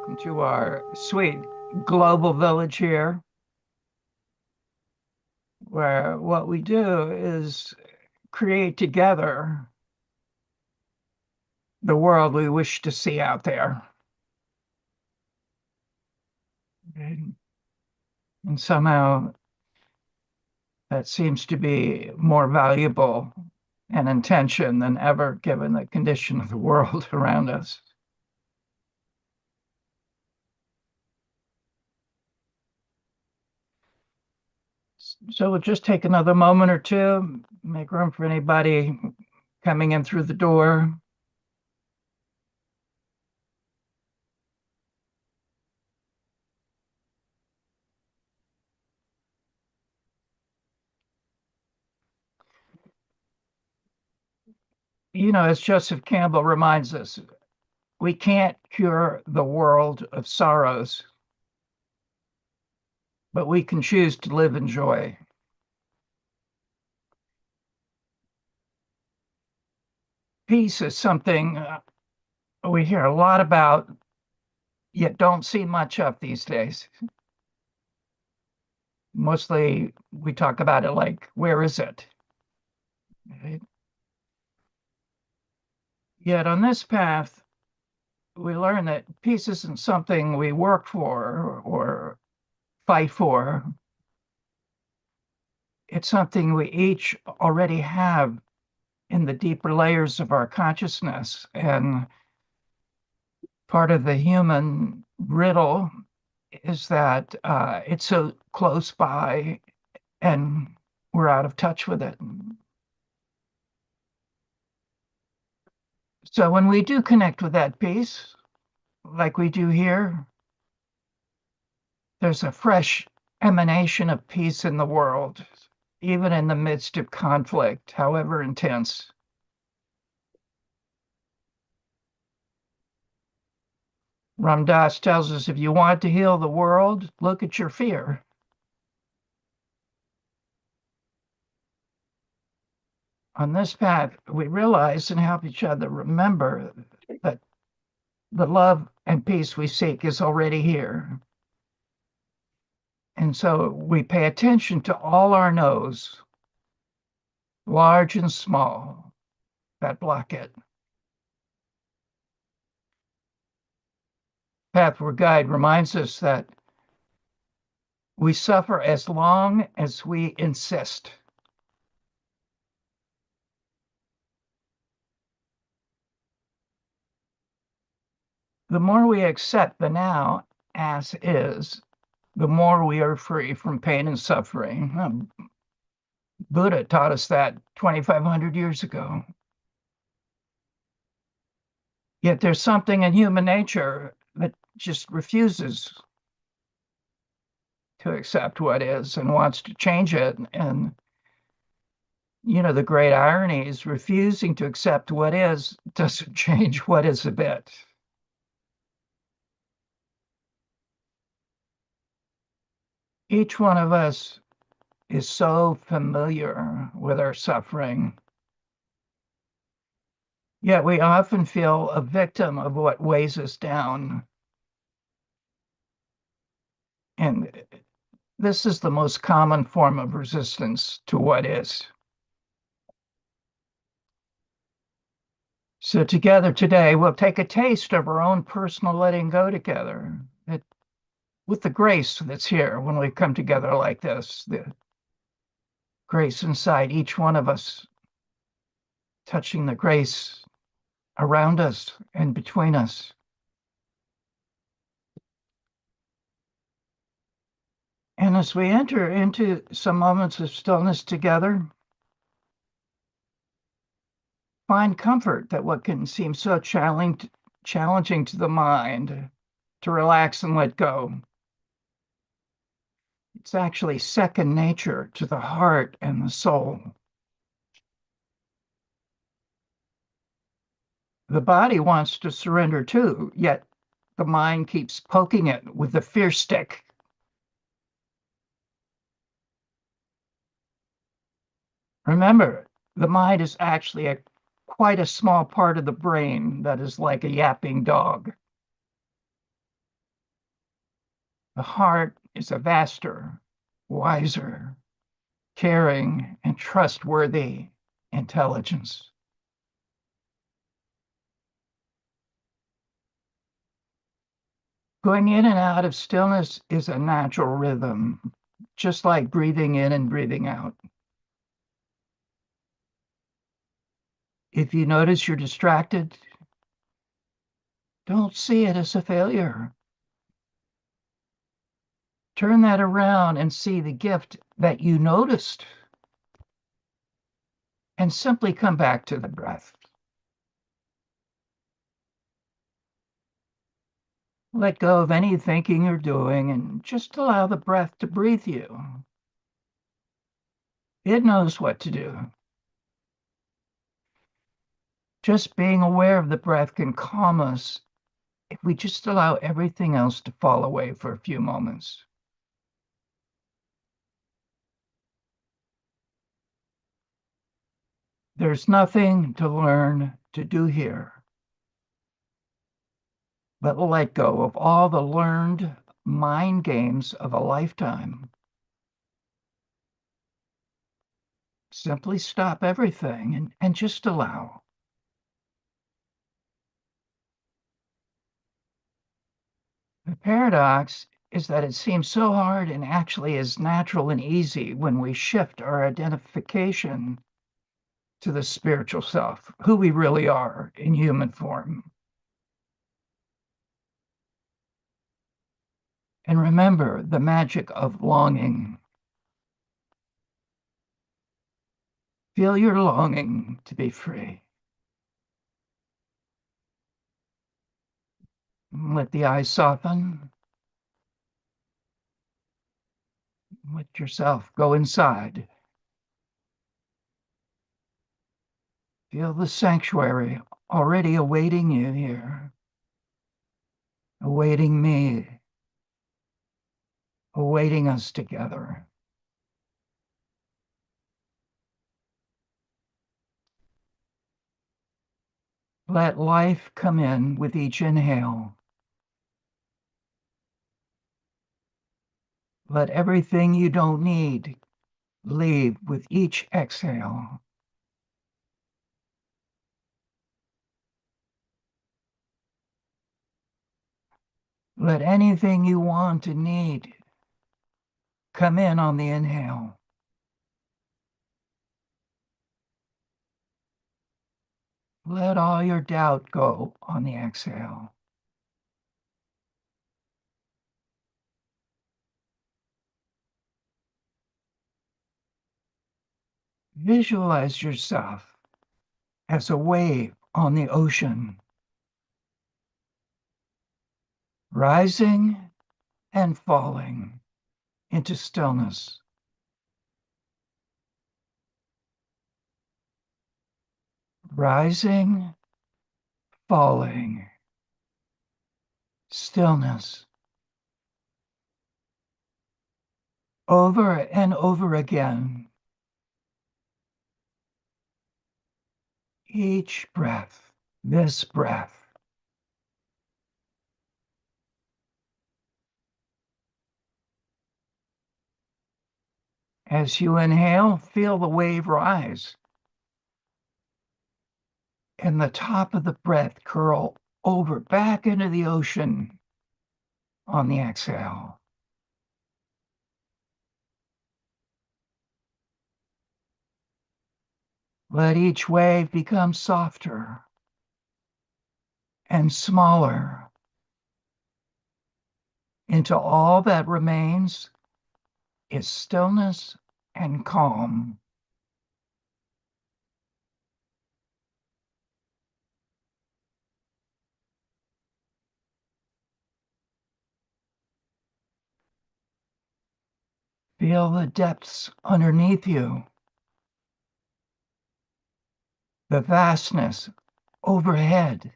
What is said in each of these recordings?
welcome to our sweet global village here, where what we do is create together the world we wish to see out there. And somehow that seems to be more valuable and intention than ever, given the condition of the world around us. So we'll just take another moment or two, make room for anybody coming in through the door. As Joseph Campbell reminds us, we can't cure the world of sorrows, but we can choose to live in joy. Peace is something we hear a lot about, yet don't see much of these days. Mostly we talk about it like, where is it? Right? Yet on this path, we learn that peace isn't something we work for or fight for. It's something we each already have in the deeper layers of our consciousness. And part of the human riddle is that it's so close by and we're out of touch with it. So when we do connect with that peace, like we do here, there's a fresh emanation of peace in the world, even in the midst of conflict, however intense. Ram Dass tells us if you want to heal the world, look at your fear. On this path, we realize and help each other remember that the love and peace we seek is already here. And so we pay attention to all our no's, large and small, that block it. Pathward Guide reminds us that we suffer as long as we insist. The more we accept the now as is, the more we are free from pain and suffering. Buddha taught us that 2,500 years ago. Yet there's something in human nature that just refuses to accept what is and wants to change it. And, the great irony is refusing to accept what is doesn't change what is a bit. Each one of us is so familiar with our suffering. Yet we often feel a victim of what weighs us down. And this is the most common form of resistance to what is. So together today, we'll take a taste of our own personal letting go together with the grace that's here when we come together like this, the grace inside each one of us, touching the grace around us and between us. And as we enter into some moments of stillness together, find comfort that what can seem so challenging to the mind to relax and let go, it's actually second nature to the heart and the soul. The body wants to surrender too, yet the mind keeps poking it with the fear stick. Remember, the mind is actually quite a small part of the brain that is like a yapping dog. The heart is a vaster, wiser, caring, and trustworthy intelligence. Going in and out of stillness is a natural rhythm, just like breathing in and breathing out. If you notice you're distracted, don't see it as a failure. Turn that around and see the gift that you noticed, and simply come back to the breath. Let go of any thinking or doing and just allow the breath to breathe you. It knows what to do. Just being aware of the breath can calm us if we just allow everything else to fall away for a few moments. There's nothing to learn to do here, but let go of all the learned mind games of a lifetime. Simply stop everything and just allow. The paradox is that it seems so hard and actually is natural and easy when we shift our identification to the spiritual self, who we really are in human form. And remember the magic of longing. Feel your longing to be free. Let the eyes soften. Let yourself go inside. Feel the sanctuary already awaiting you here, awaiting me, awaiting us together. Let life come in with each inhale. Let everything you don't need leave with each exhale. Let anything you want and need come in on the inhale. Let all your doubt go on the exhale. Visualize yourself as a wave on the ocean, rising and falling into stillness. Rising, falling, stillness. Over and over again. Each breath, this breath. As you inhale, feel the wave rise and the top of the breath curl over back into the ocean on the exhale. Let each wave become softer and smaller until all that remains is stillness and calm. Feel the depths underneath you, the vastness overhead.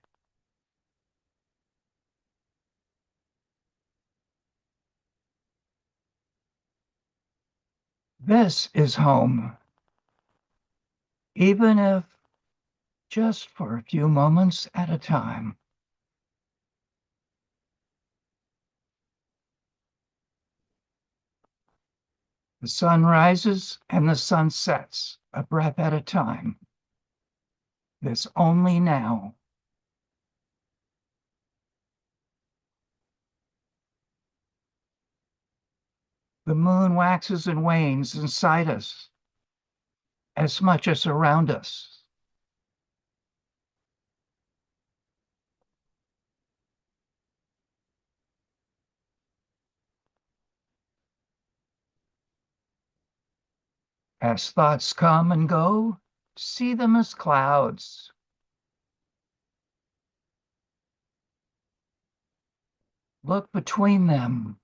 This is home, even if just for a few moments at a time. The sun rises and the sun sets, a breath at a time. This only now. The moon waxes and wanes inside us as much as around us. As thoughts come and go, see them as clouds. Look between them.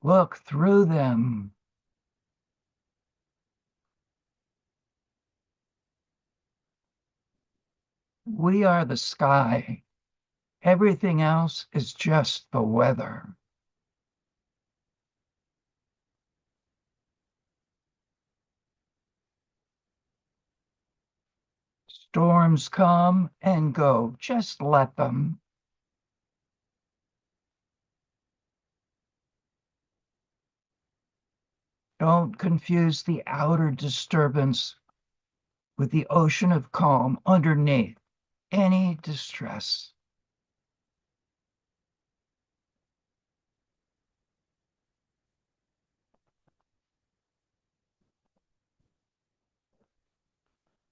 Look through them. We are the sky. Everything else is just the weather. Storms come and go. Just let them. Don't confuse the outer disturbance with the ocean of calm underneath any distress.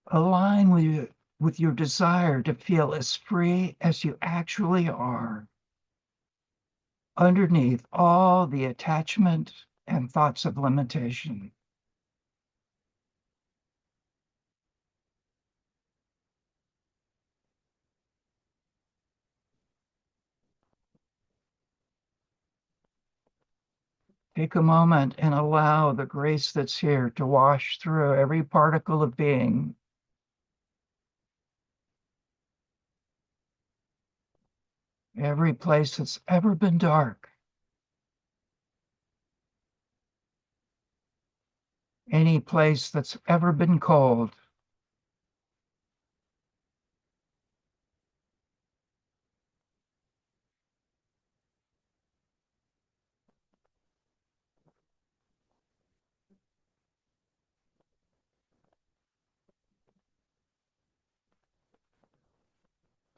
Align with your desire to feel as free as you actually are, underneath all the attachment and thoughts of limitation. Take a moment and allow the grace that's here to wash through every particle of being. Every place that's ever been dark, any place that's ever been cold.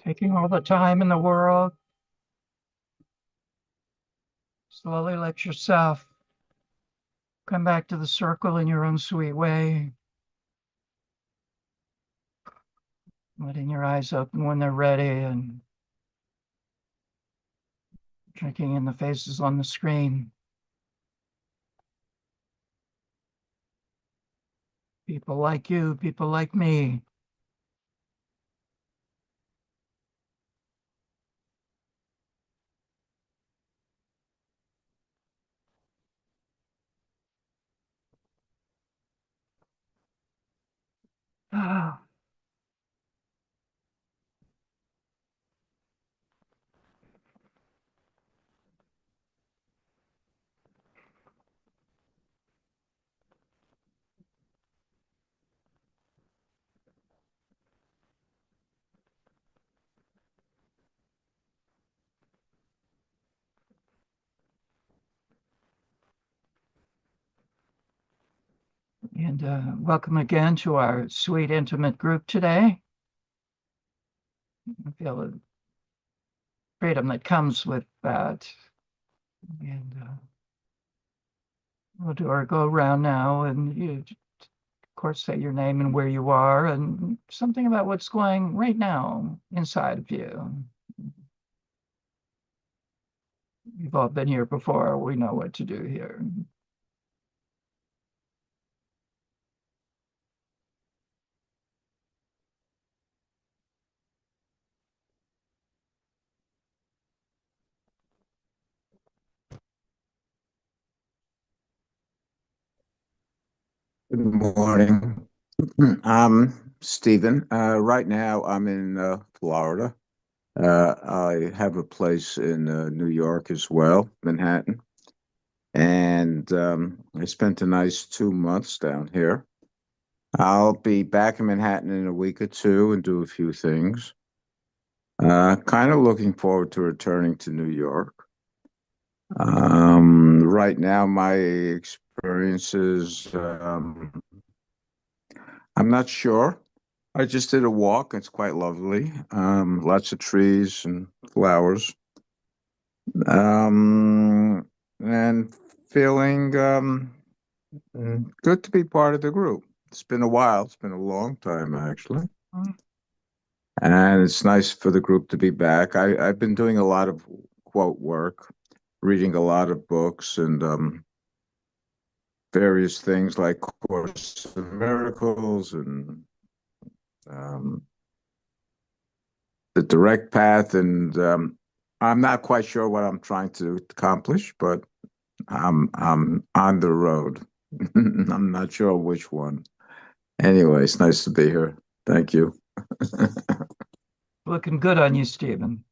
Taking all the time in the world, slowly let yourself come back to the circle in your own sweet way, letting your eyes open when they're ready and drinking in the faces on the screen. People like you, people like me. And welcome again to our sweet, intimate group today. I feel the freedom that comes with that. And we'll do our go around now. And you, of course, say your name and where you are and something about what's going right now inside of you. We've all been here before. We know what to do here. Good morning. I'm Stephen. Right now, I'm in Florida. I have a place in New York as well, Manhattan. And I spent a nice 2 months down here. I'll be back in Manhattan in a week or two and do a few things. Kind of looking forward to returning to New York. Right now, my experiences, I'm not sure. I just did a walk. It's quite lovely. Lots of trees and flowers. And feeling good to be part of the group. It's been a while. It's been a long time, actually. And it's nice for the group to be back. I've been doing a lot of quote work, reading a lot of books and various things like Course in Miracles and um, The Direct Path. And I'm not quite sure what I'm trying to accomplish, but I'm on the road. I'm not sure which one. Anyway, it's nice to be here. Thank you. Looking good on you, Stephen.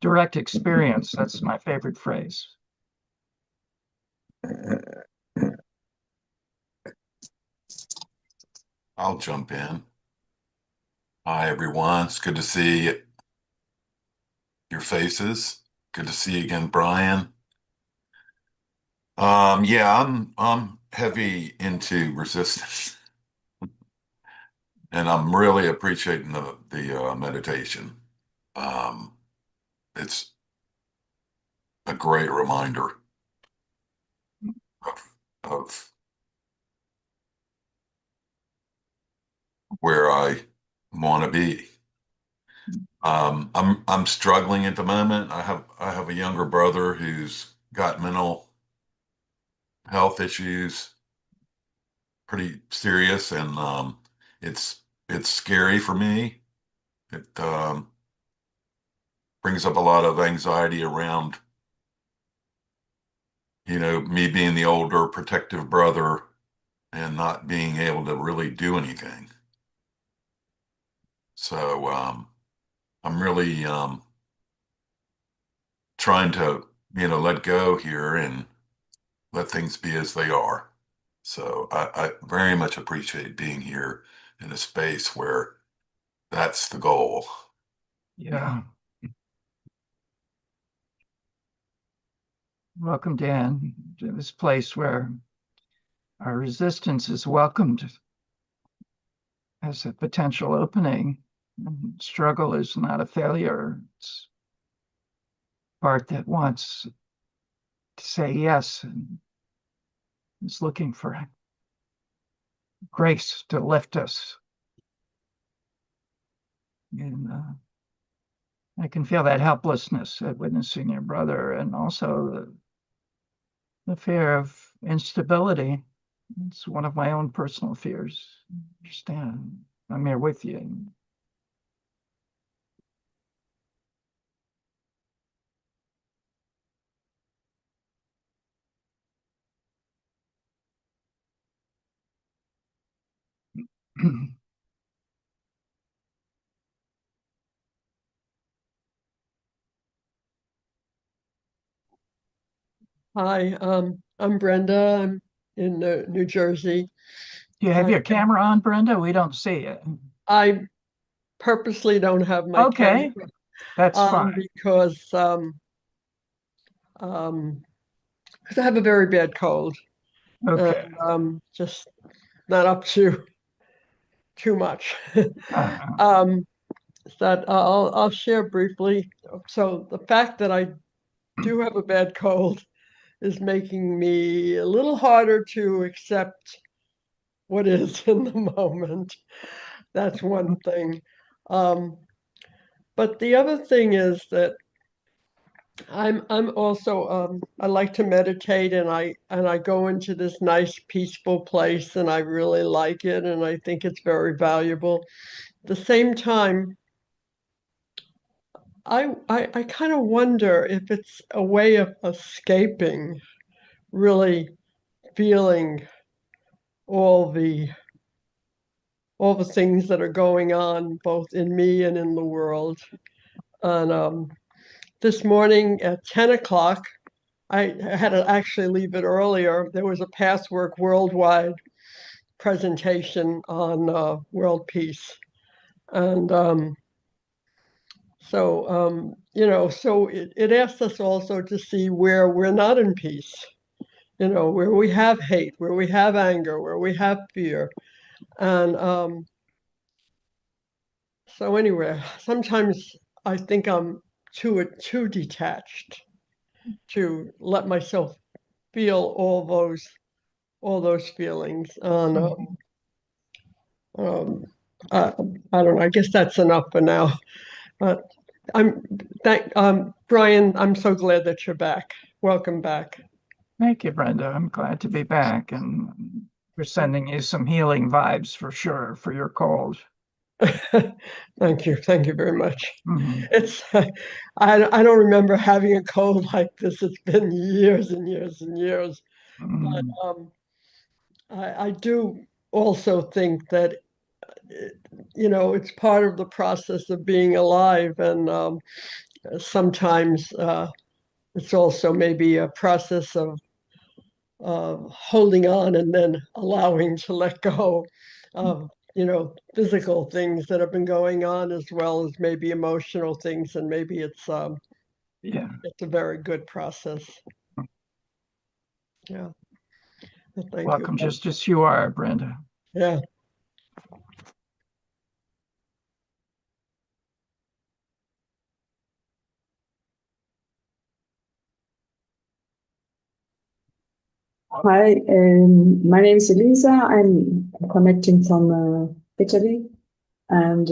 Direct experience. That's my favorite phrase. I'll jump in. Hi, everyone. It's good to see your faces. Good to see you again, Brian. Yeah, I'm heavy into resistance, and I'm really appreciating the meditation. Um, it's a great reminder of where I want to be. I'm struggling at the moment. I have a younger brother who's got mental health issues, pretty serious, and it's scary for me. It brings up a lot of anxiety around, me being the older protective brother and not being able to really do anything. So I'm really trying to, let go here and let things be as they are. So I very much appreciate being here in a space where that's the goal. Yeah. Welcome, Dan, to this place where our resistance is welcomed as a potential opening. And struggle is not a failure. It's part that wants to say yes and is looking for grace to lift us. And I can feel that helplessness at witnessing your brother and also the fear of instability. It's one of my own personal fears. Understand. I'm here with you. Hi, I'm Brenda. I'm in New Jersey. Do you have I, your camera on, Brenda? We don't see it. I purposely don't have my camera Okay, that's on fine. because um, 'cause I have a very bad cold and Okay. just not up to too much. Uh, um, that I'll share briefly. So the fact that I do have a bad cold is making me a little harder to accept what is in the moment. That's one thing. Um, but the other thing is that I'm also I like to meditate and I go into this nice peaceful place and I really like it and I think it's very valuable. At the same time, I kind of wonder if it's a way of escaping, really feeling all the all the things that are going on both in me and in the world. And this morning at 10 o'clock, I had to actually leave it earlier. There was a Passwork Worldwide presentation on world peace. And So, so it asks us also to see where we're not in peace, where we have hate, where we have anger, where we have fear. And so anyway, sometimes I think I'm too detached to let myself feel all those feelings. And Mhm. um, I, I don't know. I guess that's enough for now. But I'm Brian. I'm so glad that you're back. Welcome back. Thank you, Brenda. I'm glad to be back, and we're sending you some healing vibes for sure for your cold. Thank you very much. Mhm. It's I don't remember having a cold like this. It's been years and years and years. But Mhm. I do also think that it's part of the process of being alive, and sometimes it's also maybe a process of holding on and then allowing to let go of physical things that have been going on as well as maybe emotional things, and maybe Yeah. it's a very good process. Yeah. Thank you. Welcome just as you are, Brenda. Yeah. Hi, my name is Elisa. I'm connecting from Italy, and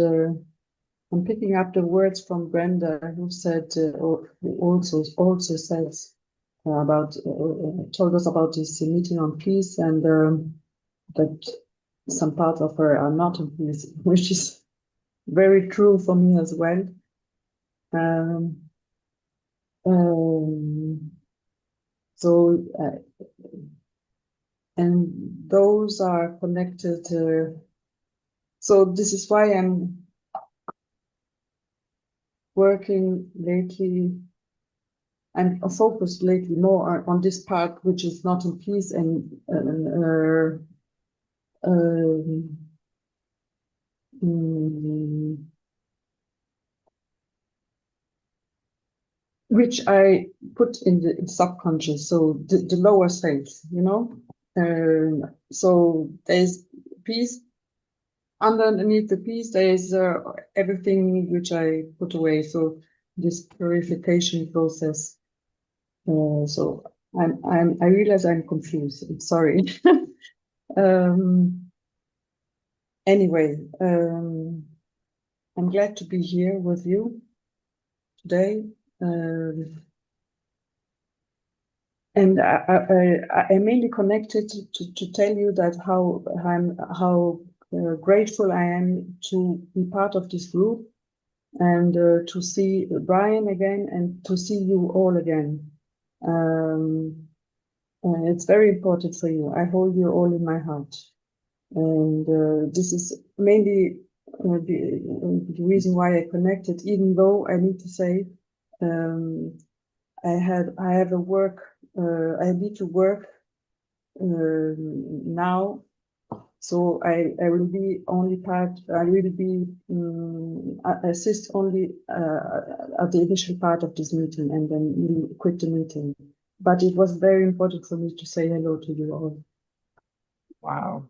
I'm picking up the words from Brenda, who said, or who also says about told us about this meeting on peace, and that some parts of her are not on peace, which is very true for me as well. Um, um, so, and those are connected. So this is why I'm working lately. I'm focused lately more on this part, which is not in peace, and um, mm, which I put in the subconscious, so the lower states, so there's peace. Underneath the peace, there is everything which I put away. So this purification process. So I realize I'm confused. I'm sorry. Um, anyway, I'm glad to be here with you today. And I mainly connected to tell you that how grateful I am to be part of this group, and to see Brian again, and to see you all again. It's very important for you. I hold you all in my heart. And this is mainly the reason why I connected, even though I need to say I have a work, I need to work now. So I will be only I will be assist only at the initial part of this meeting, and then will quit the meeting. But it was very important for me to say hello to you all. Wow.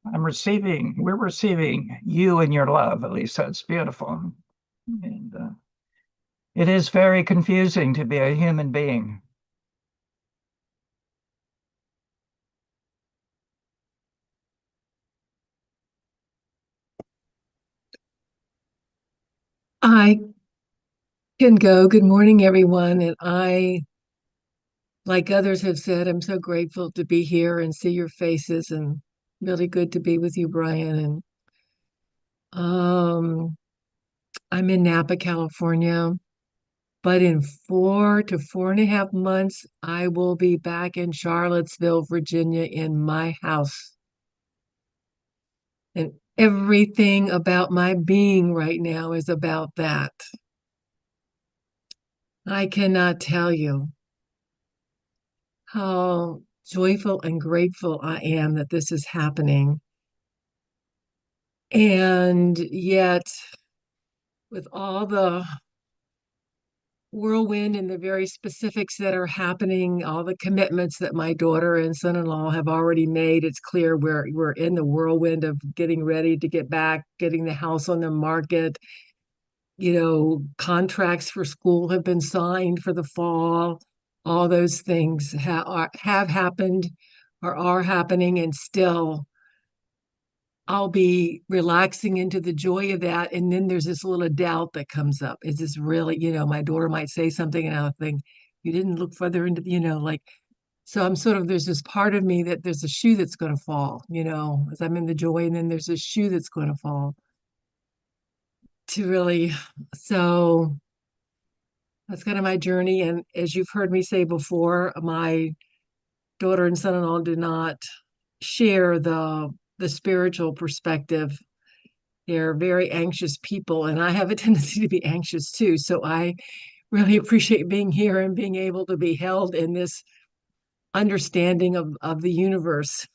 We're receiving you and your love, Elisa. It's beautiful. And it is very confusing to be a human being. I can go. Good morning, everyone. And like others have said, I'm so grateful to be here and see your faces, and really good to be with you, Brian. And I'm in Napa, California, but in 4 to 4.5 months, I will be back in Charlottesville, Virginia, in my house. And everything about my being right now is about that. I cannot tell you how joyful and grateful I am that this is happening. And yet, with all the whirlwind and the very specifics that are happening, all the commitments that my daughter and son-in-law have already made, it's clear we're in the whirlwind of getting ready to get back, getting the house on the market. Contracts for school have been signed for the fall. All those things have happened or are happening, and still I'll be relaxing into the joy of that. And then there's this little doubt that comes up. Is this really, my daughter might say something and I'll think, you didn't look further into, so I'm sort of, there's this part of me that there's a shoe that's going to fall, as I'm in the joy, and then there's a shoe that's going to fall to really, so that's kind of my journey. And as you've heard me say before, my daughter and son-in-law do not share the spiritual perspective. They're very anxious people, and I have a tendency to be anxious too. So I really appreciate being here and being able to be held in this understanding of the universe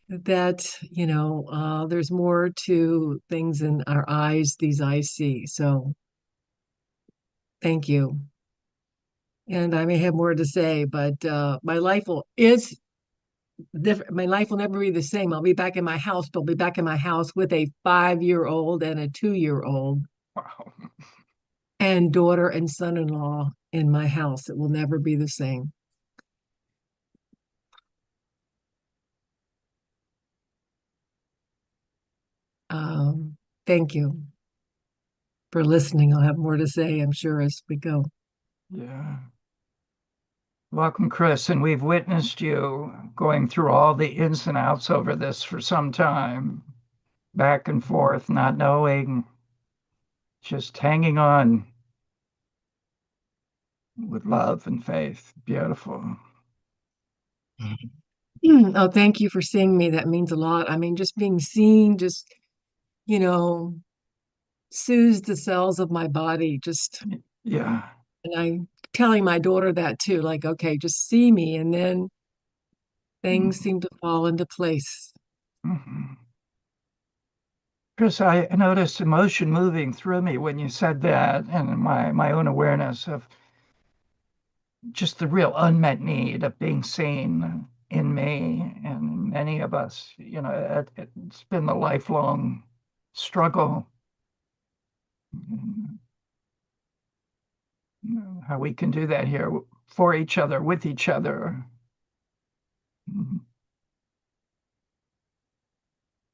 that, there's more to things in our eyes, these eyes see. So thank you. And I may have more to say, but my life is different. My life will never be the same. I'll be back in my house, but I'll be back in my house with a 5-year-old and a 2-year-old Wow. and daughter and son-in-law in my house. It will never be the same. Thank you for listening. I'll have more to say, I'm sure, as we go. Yeah. Welcome, Chris. And we've witnessed you going through all the ins and outs over this for some time, back and forth, not knowing, just hanging on with love and faith. Beautiful. Oh, thank you for seeing me. That means a lot. I mean, just being seen, just, you know, soothes the cells of my body. Yeah. And I'm telling my daughter that too, like, okay, just see me. And then things seem to fall into place. Mm-hmm. Chris, I noticed emotion moving through me when you said that, and my own awareness of just the real unmet need of being seen in me and many of us. It's been the lifelong struggle. How we can do that here for each other, with each other.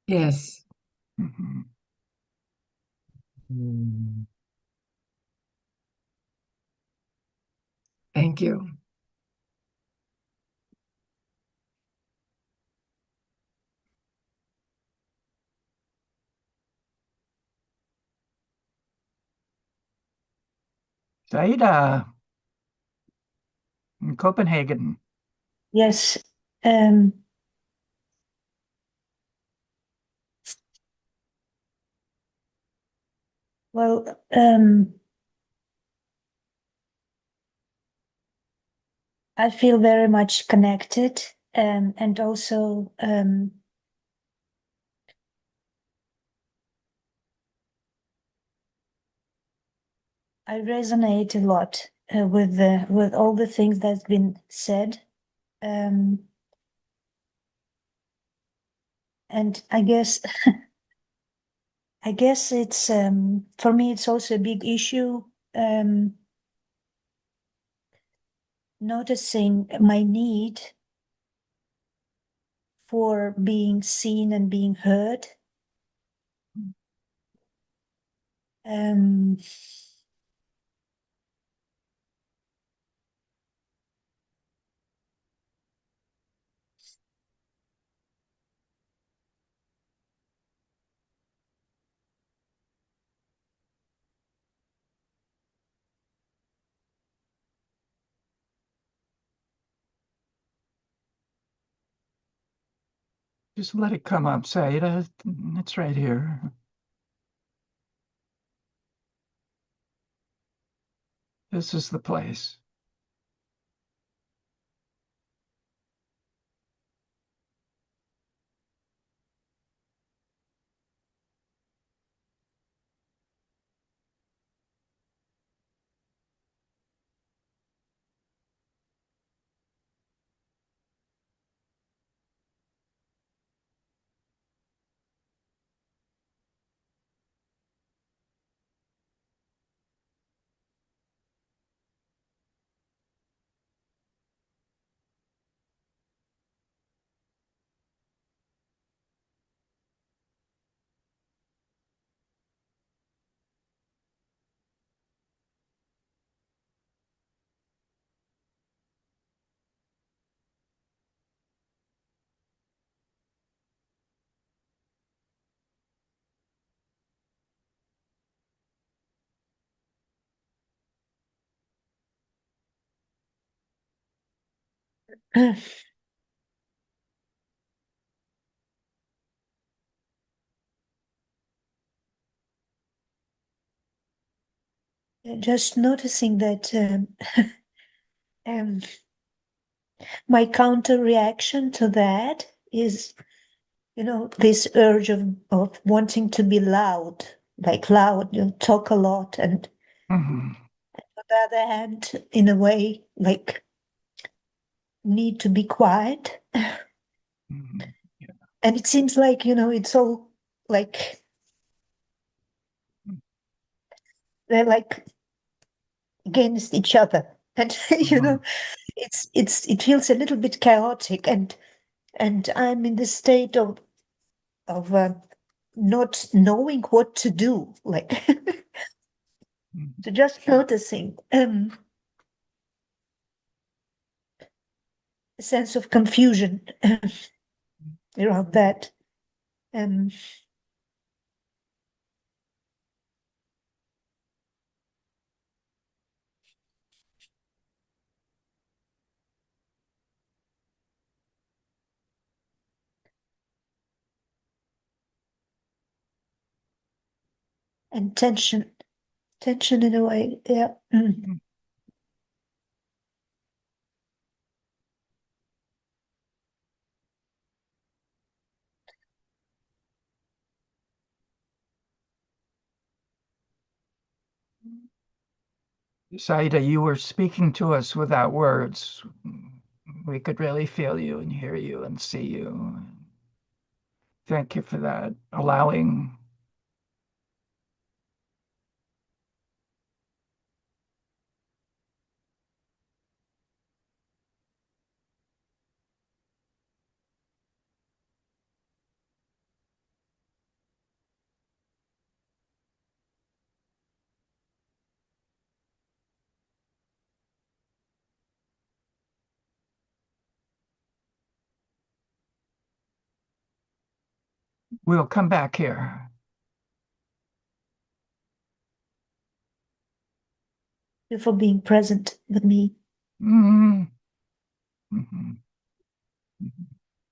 Yes. Mhm. Thank you. Saida in Copenhagen. Yes. Um, well, I feel very much connected, and also I resonate a lot with all the things that's been said. And I guess it's for me it's also a big issue, noticing my need for being seen and being heard. Um, Just let it come up, Saida. It's right here. This is the place. Just noticing that um, my counter reaction to that is, this urge of wanting to be loud, like loud, talk a lot, and Mhm. on the other hand, in a way, like need to be quiet. Mhm. Yeah. And it seems like, it's all like they're like against each other. And Mhm. it feels a little bit chaotic, and I'm in the state of not knowing what to do, like Mhm. so just noticing a sense of confusion around that. Um, and tension in a way, yeah. Saida, you were speaking to us without words. We could really feel you and hear you and see you. Thank you for that. Allowing. We'll come back here. You for being present with me. Mhm. Mhm. Mhm.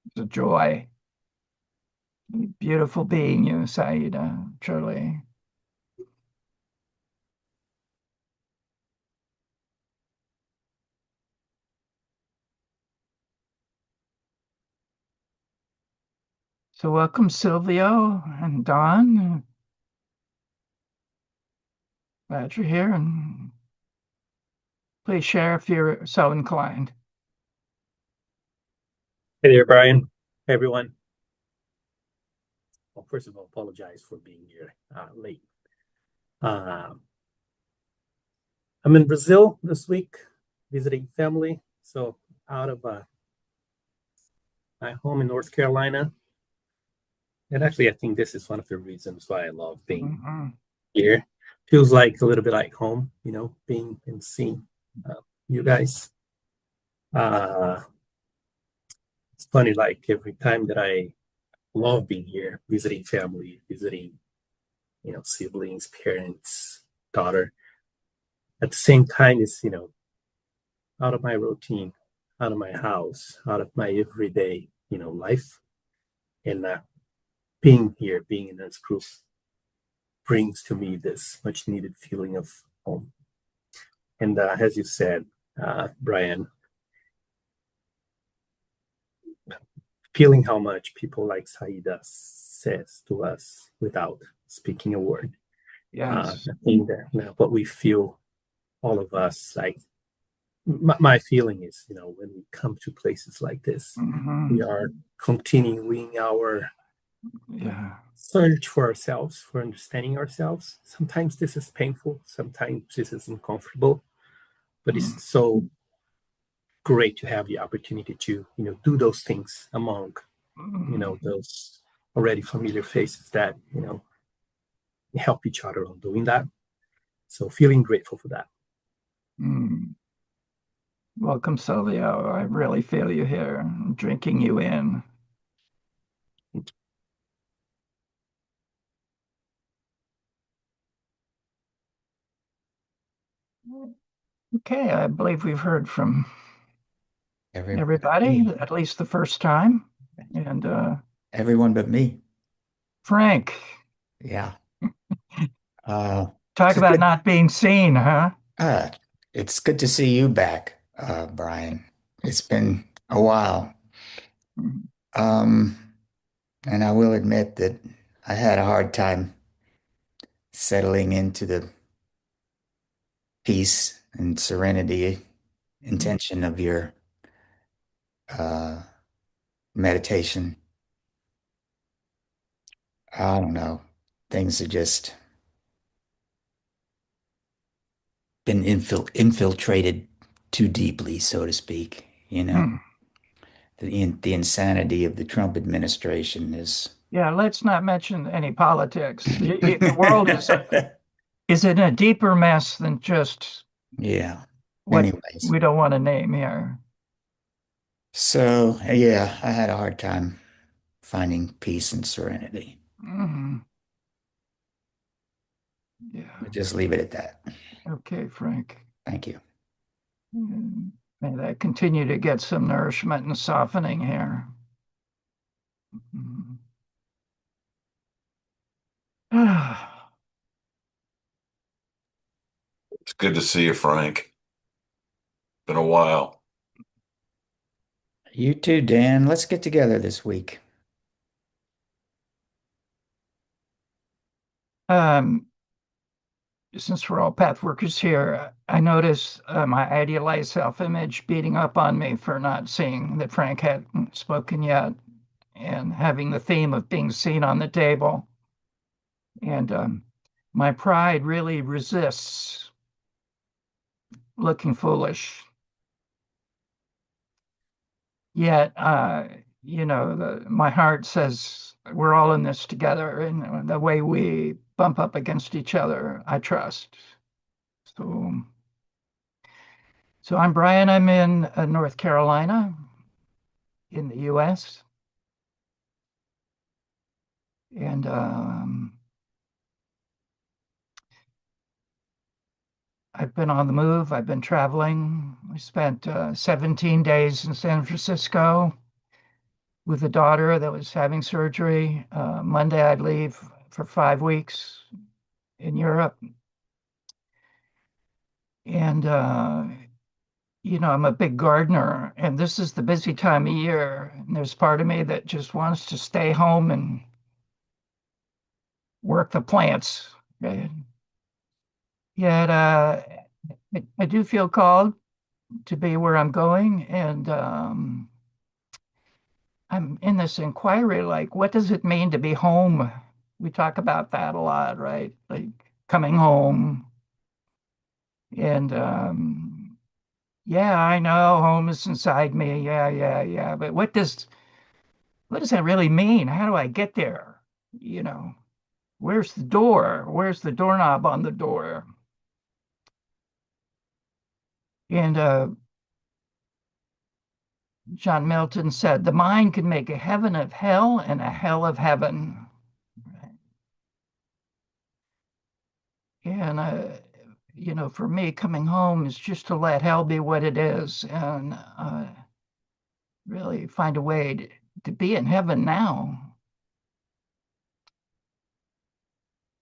It's a joy. Beautiful being you, Saida, truly. So welcome, Silvio and Don. Glad you're here, and please share if you're so inclined. Hey there, Brian. Hey, everyone. Well, first of all, apologize for being here late. Um, I'm in Brazil this week visiting family. So out of my home in North Carolina. And actually, I think this is one of the reasons why I love being Mhm. here. Feels like a little bit like home, being and seeing you guys. Uh, it's funny, like every time that I love being here, visiting family, visiting, siblings, parents, daughter. At the same time, it's, out of my routine, out of my house, out of my everyday, life. And being here, being in this group brings to me this much needed feeling of home. And as you said, Brian, feeling how much people like Saida says to us without speaking a word. Yes. I think that what we feel, all of us, like my feeling is, when we come to places like this, we Mhm. are continuing our Yeah. search for ourselves, for understanding ourselves. Sometimes this is painful, sometimes this is uncomfortable, but Mm. it's so great to have the opportunity to, do those things among, Mhm. those already familiar faces that, help each other on doing that. So feeling grateful for that. Mm. Welcome, Silvio. I really feel you here. I'm drinking you in. Okay, I believe we've heard from everybody, me. at least the first time. And Everyone but me. Frank, Yeah. Uh, talk it's about good. not being seen, huh? Uh, it's good to see you back, Brian. It's been a while. Mhm. Um, and I will admit that I had a hard time settling into the peace and serenity intention of your uh, meditation. I don't know. Things have just been infiltrated too deeply, so to speak. Hmm. The insanity of the Trump administration is. Yeah, let's not mention any politics. The world is in a deeper mess than just Yeah. what Anyways, we don't want to name here. so yeah, I had a hard time finding peace and serenity. Mhm. Yeah. We'll just leave it at that. Okay, Frank. Thank you. May that continue to get some nourishment and softening here. Mhm. It's good to see you, Frank. Been a while. You too, Dan. Let's get together this week. Um, since we're all path workers here, I notice my idealized self-image beating up on me for not seeing that Frank hadn't spoken yet and having the theme of being seen on the table. And my pride really resists looking foolish. Yet, my heart says we're all in this together, and the way we bump up against each other, I trust. So, so I'm Brian. I'm in North Carolina, in the U.S., and I've been on the move. I've been traveling. I spent 17 days in San Francisco with a daughter that was having surgery. Monday, I'd leave for 5 weeks in Europe. And, I'm a big gardener, and this is the busy time of year. And there's part of me that just wants to stay home and work the plants. Okay? Yet, I do feel called to be where I'm going. And I'm in this inquiry like, what does it mean to be home? We talk about that a lot, right? Like coming home. And yeah, I know home is inside me. Yeah, yeah, yeah. But what does that really mean? How do I get there? You know, where's the door? Where's the doorknob on the door? And John Milton said, the mind can make a heaven of hell and a hell of heaven. And for me, coming home is just to let hell be what it is and really find a way to be in heaven now.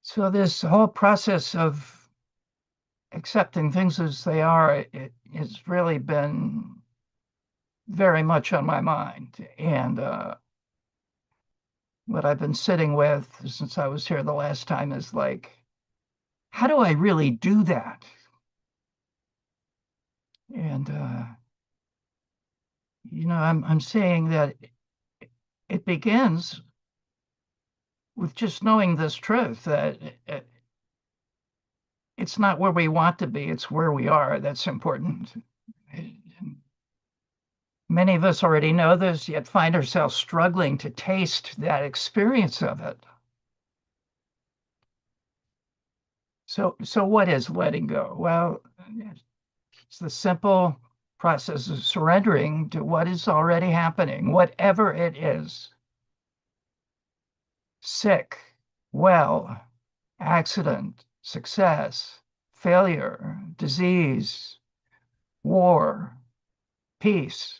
So this whole process of accepting things as they are, it has really been very much on my mind. And what I've been sitting with since I was here the last time is like, how do I really do that? And I'm saying that it begins with just knowing this truth that it's not where we want to be, it's where we are that's important. Many of us already know this, yet find ourselves struggling to taste that experience of it. So what is letting go? Well, it's the simple process of surrendering to what is already happening, whatever it is. Sick, well, accident, success, failure, disease, war, peace,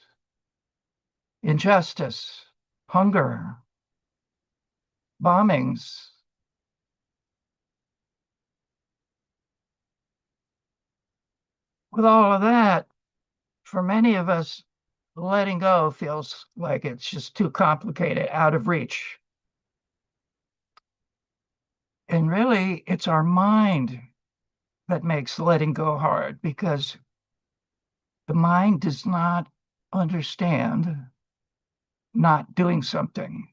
injustice, hunger, bombings. With all of that, for many of us, letting go feels like it's just too complicated, out of reach. And really, it's our mind that makes letting go hard because the mind does not understand not doing something.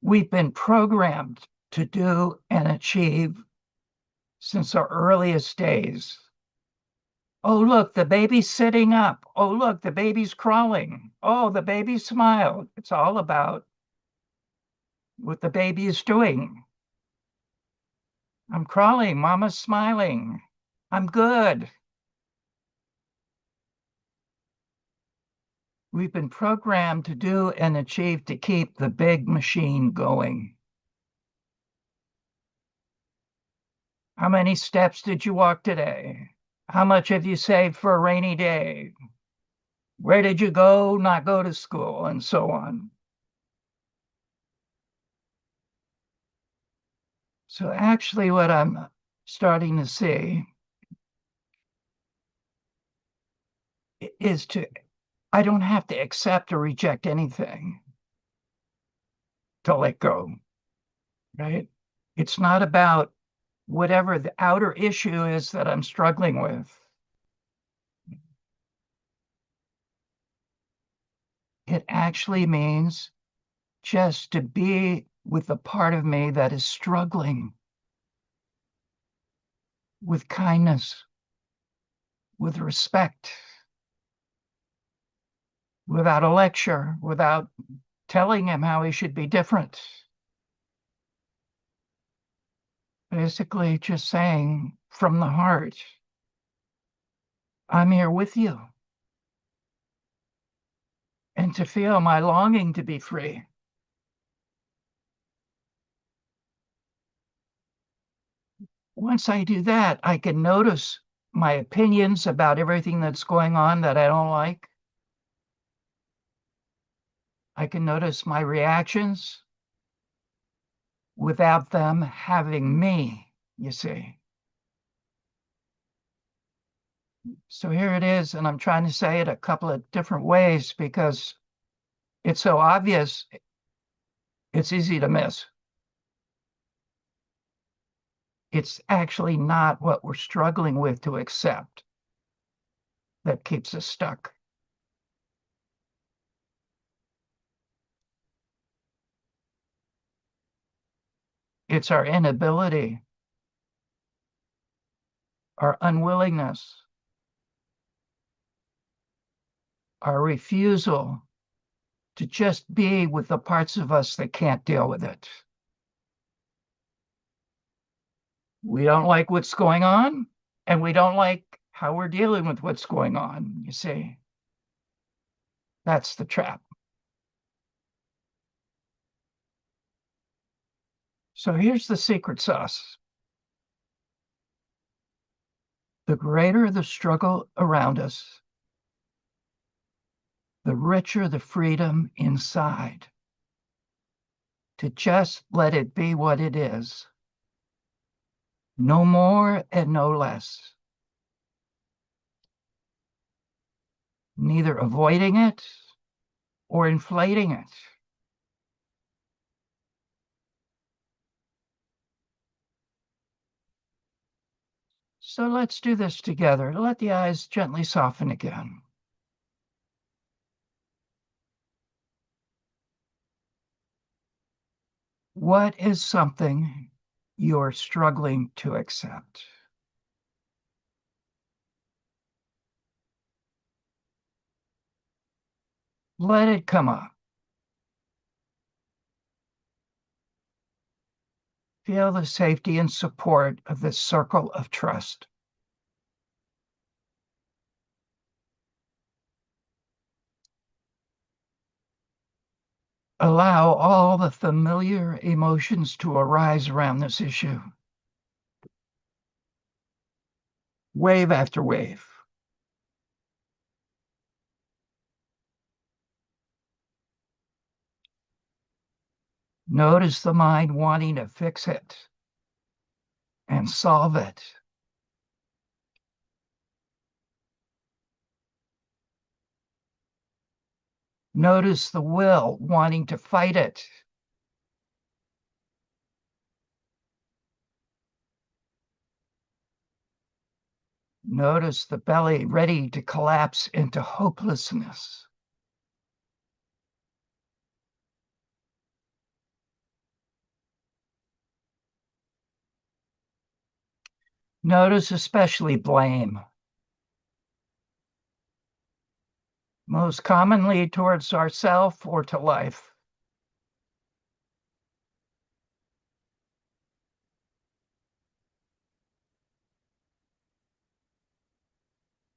We've been programmed to do and achieve since our earliest days. Oh, look, the baby's sitting up. Oh, look, the baby's crawling. Oh, the baby smiled. It's all about what the baby is doing. I'm crawling. Mama's smiling. I'm good. We've been programmed to do and achieve to keep the big machine going. How many steps did you walk today? How much have you saved for a rainy day? Where did you go, not go to school, and so on. So actually what I'm starting to see is I don't have to accept or reject anything to let go, right? It's not about whatever the outer issue is that I'm struggling with. It actually means just to be with the part of me that is struggling with kindness, with respect, without a lecture, without telling him how he should be different. Basically, just saying from the heart, I'm here with you. And to feel my longing to be free. Once I do that, I can notice my opinions about everything that's going on that I don't like. I can notice my reactions without them having me, you see. So here it is, and I'm trying to say it a couple of different ways because it's so obvious, it's easy to miss. It's actually not what we're struggling with to accept that keeps us stuck. It's our inability, our unwillingness, our refusal to just be with the parts of us that can't deal with it. We don't like what's going on, and we don't like how we're dealing with what's going on, you see. That's the trap. So here's the secret sauce. The greater the struggle around us, the richer the freedom inside to just let it be what it is. No more and no less. Neither avoiding it or inflating it. So let's do this together. Let the eyes gently soften again. What is something you're struggling to accept? Let it come up. Feel the safety and support of this circle of trust. Allow all the familiar emotions to arise around this issue. Wave after wave. Notice the mind wanting to fix it and solve it. Notice the will wanting to fight it. Notice the belly ready to collapse into hopelessness. Notice especially blame, most commonly towards ourself or to life.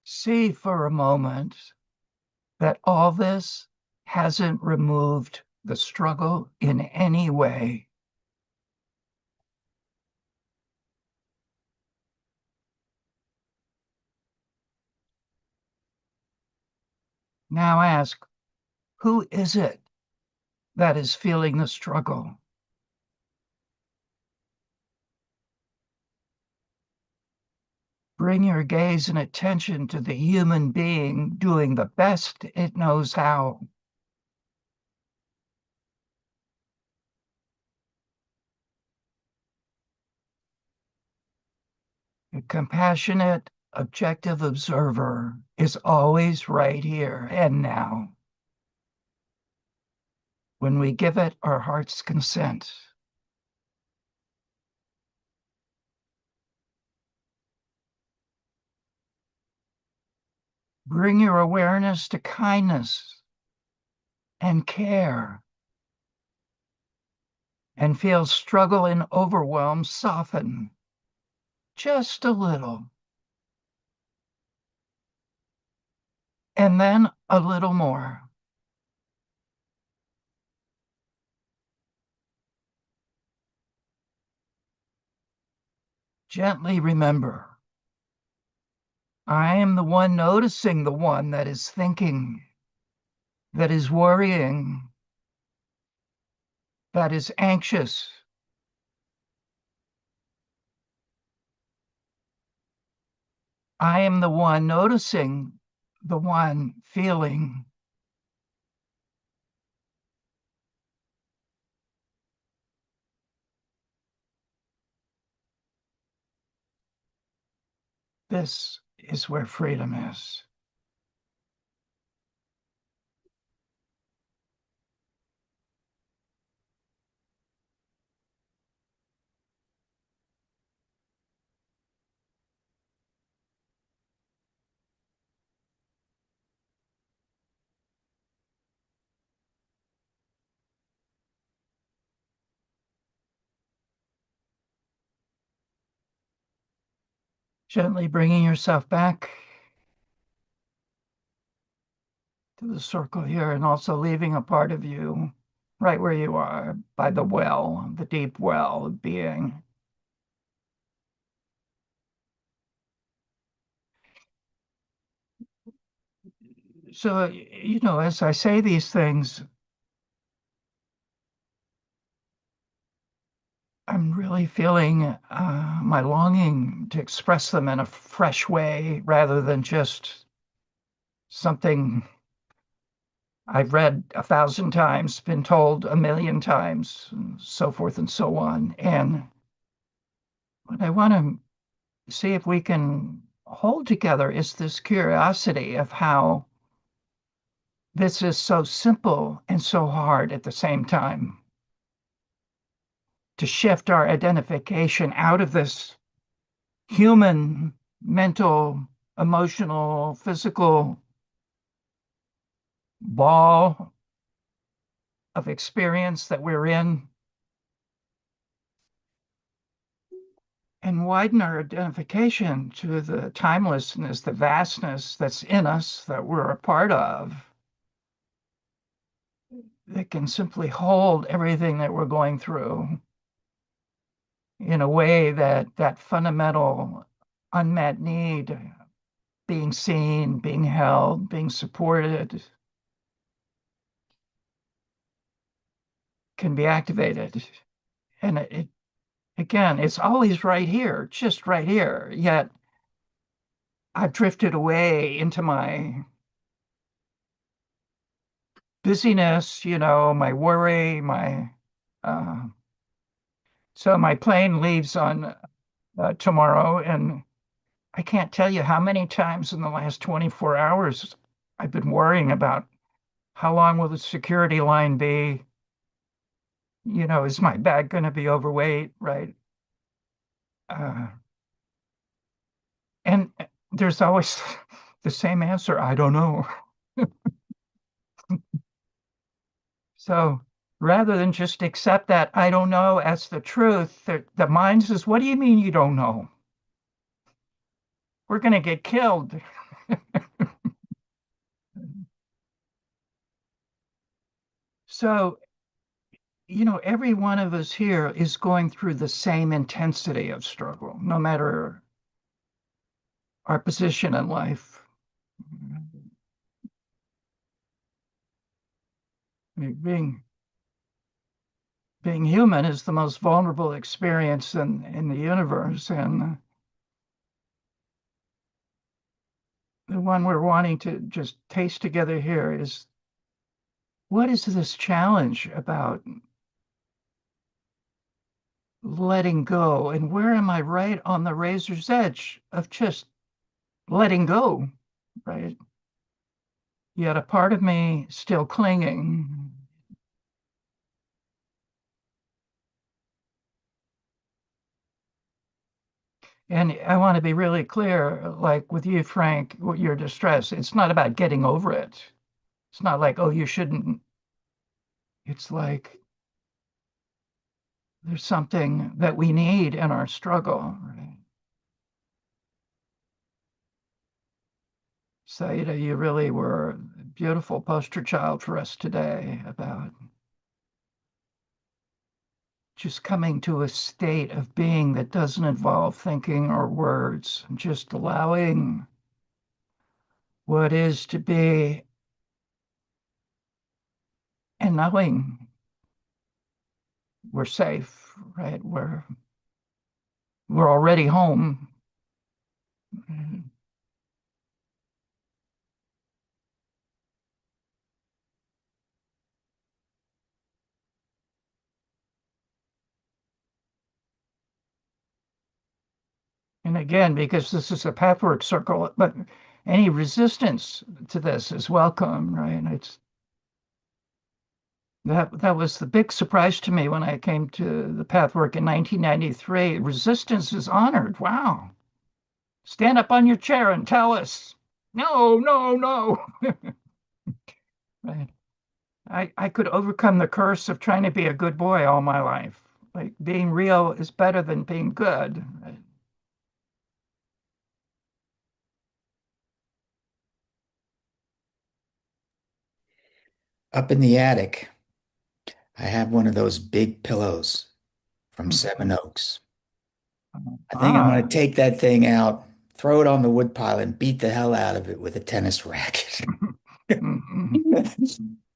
See for a moment that all this hasn't removed the struggle in any way. Now ask, who is it that is feeling the struggle? Bring your gaze and attention to the human being doing the best it knows how. A compassionate, objective observer is always right here and now when we give it our heart's consent. Bring your awareness to kindness and care and feel struggle and overwhelm soften just a little. And then a little more. Gently remember, I am the one noticing the one that is thinking, that is worrying, that is anxious. I am the one noticing the one feeling. This is where freedom is. Gently bringing yourself back to the circle here and also leaving a part of you right where you are by the well, the deep well of being. So, as I say these things, I'm really feeling my longing to express them in a fresh way rather than just something I've read 1,000 times, been told 1,000,000 times, and so forth and so on. And what I want to see if we can hold together is this curiosity of how this is so simple and so hard at the same time. To shift our identification out of this human, mental, emotional, physical ball of experience that we're in and widen our identification to the timelessness, the vastness that's in us that we're a part of, that can simply hold everything that we're going through in a way that fundamental unmet need, being seen, being held, being supported, can be activated. And again, it's always right here, just right here. Yet I've drifted away into my busyness, my worry, so my plane leaves on tomorrow, and I can't tell you how many times in the last 24 hours I've been worrying about how long will the security line be? Is my bag going to be overweight, right? Uh, and there's always the same answer, I don't know. So rather than just accept that I don't know as the truth, the mind says, what do you mean you don't know? We're going to get killed. So, every one of us here is going through the same intensity of struggle, no matter our position in life. Being human is the most vulnerable experience in the universe, and the one we're wanting to just taste together here is, what is this challenge about letting go, and where am I right on the razor's edge of just letting go, right? Yet a part of me still clinging. And I want to be really clear, like with you, Frank, your distress, it's not about getting over it. It's not like, oh, you shouldn't. It's like there's something that we need in our struggle, right? Saida, you really were a beautiful poster child for us today about just coming to a state of being that doesn't involve thinking or words, and just allowing what is to be and knowing we're safe, right? We're already home. And again, because this is a pathwork circle, but any resistance to this is welcome, right? And that was the big surprise to me when I came to the pathwork in 1993. Resistance is honored. Wow. Stand up on your chair and tell us, no, no, no. Right. I could overcome the curse of trying to be a good boy all my life. Like being real is better than being good. Right? Up in the attic, I have one of those big pillows from Seven Oaks. I think I'm going to take that thing out, throw it on the woodpile, and beat the hell out of it with a tennis racket. Yeah.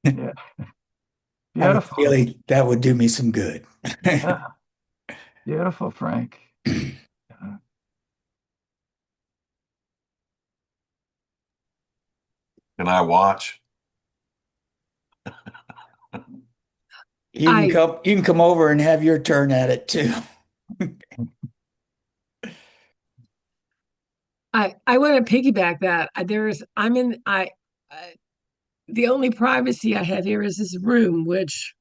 I have a Beautiful. feeling that would do me some good. Yeah. Beautiful, Frank. Can I watch? You can come over and have your turn at it too. I want to piggyback that. The only privacy I have here is this room, which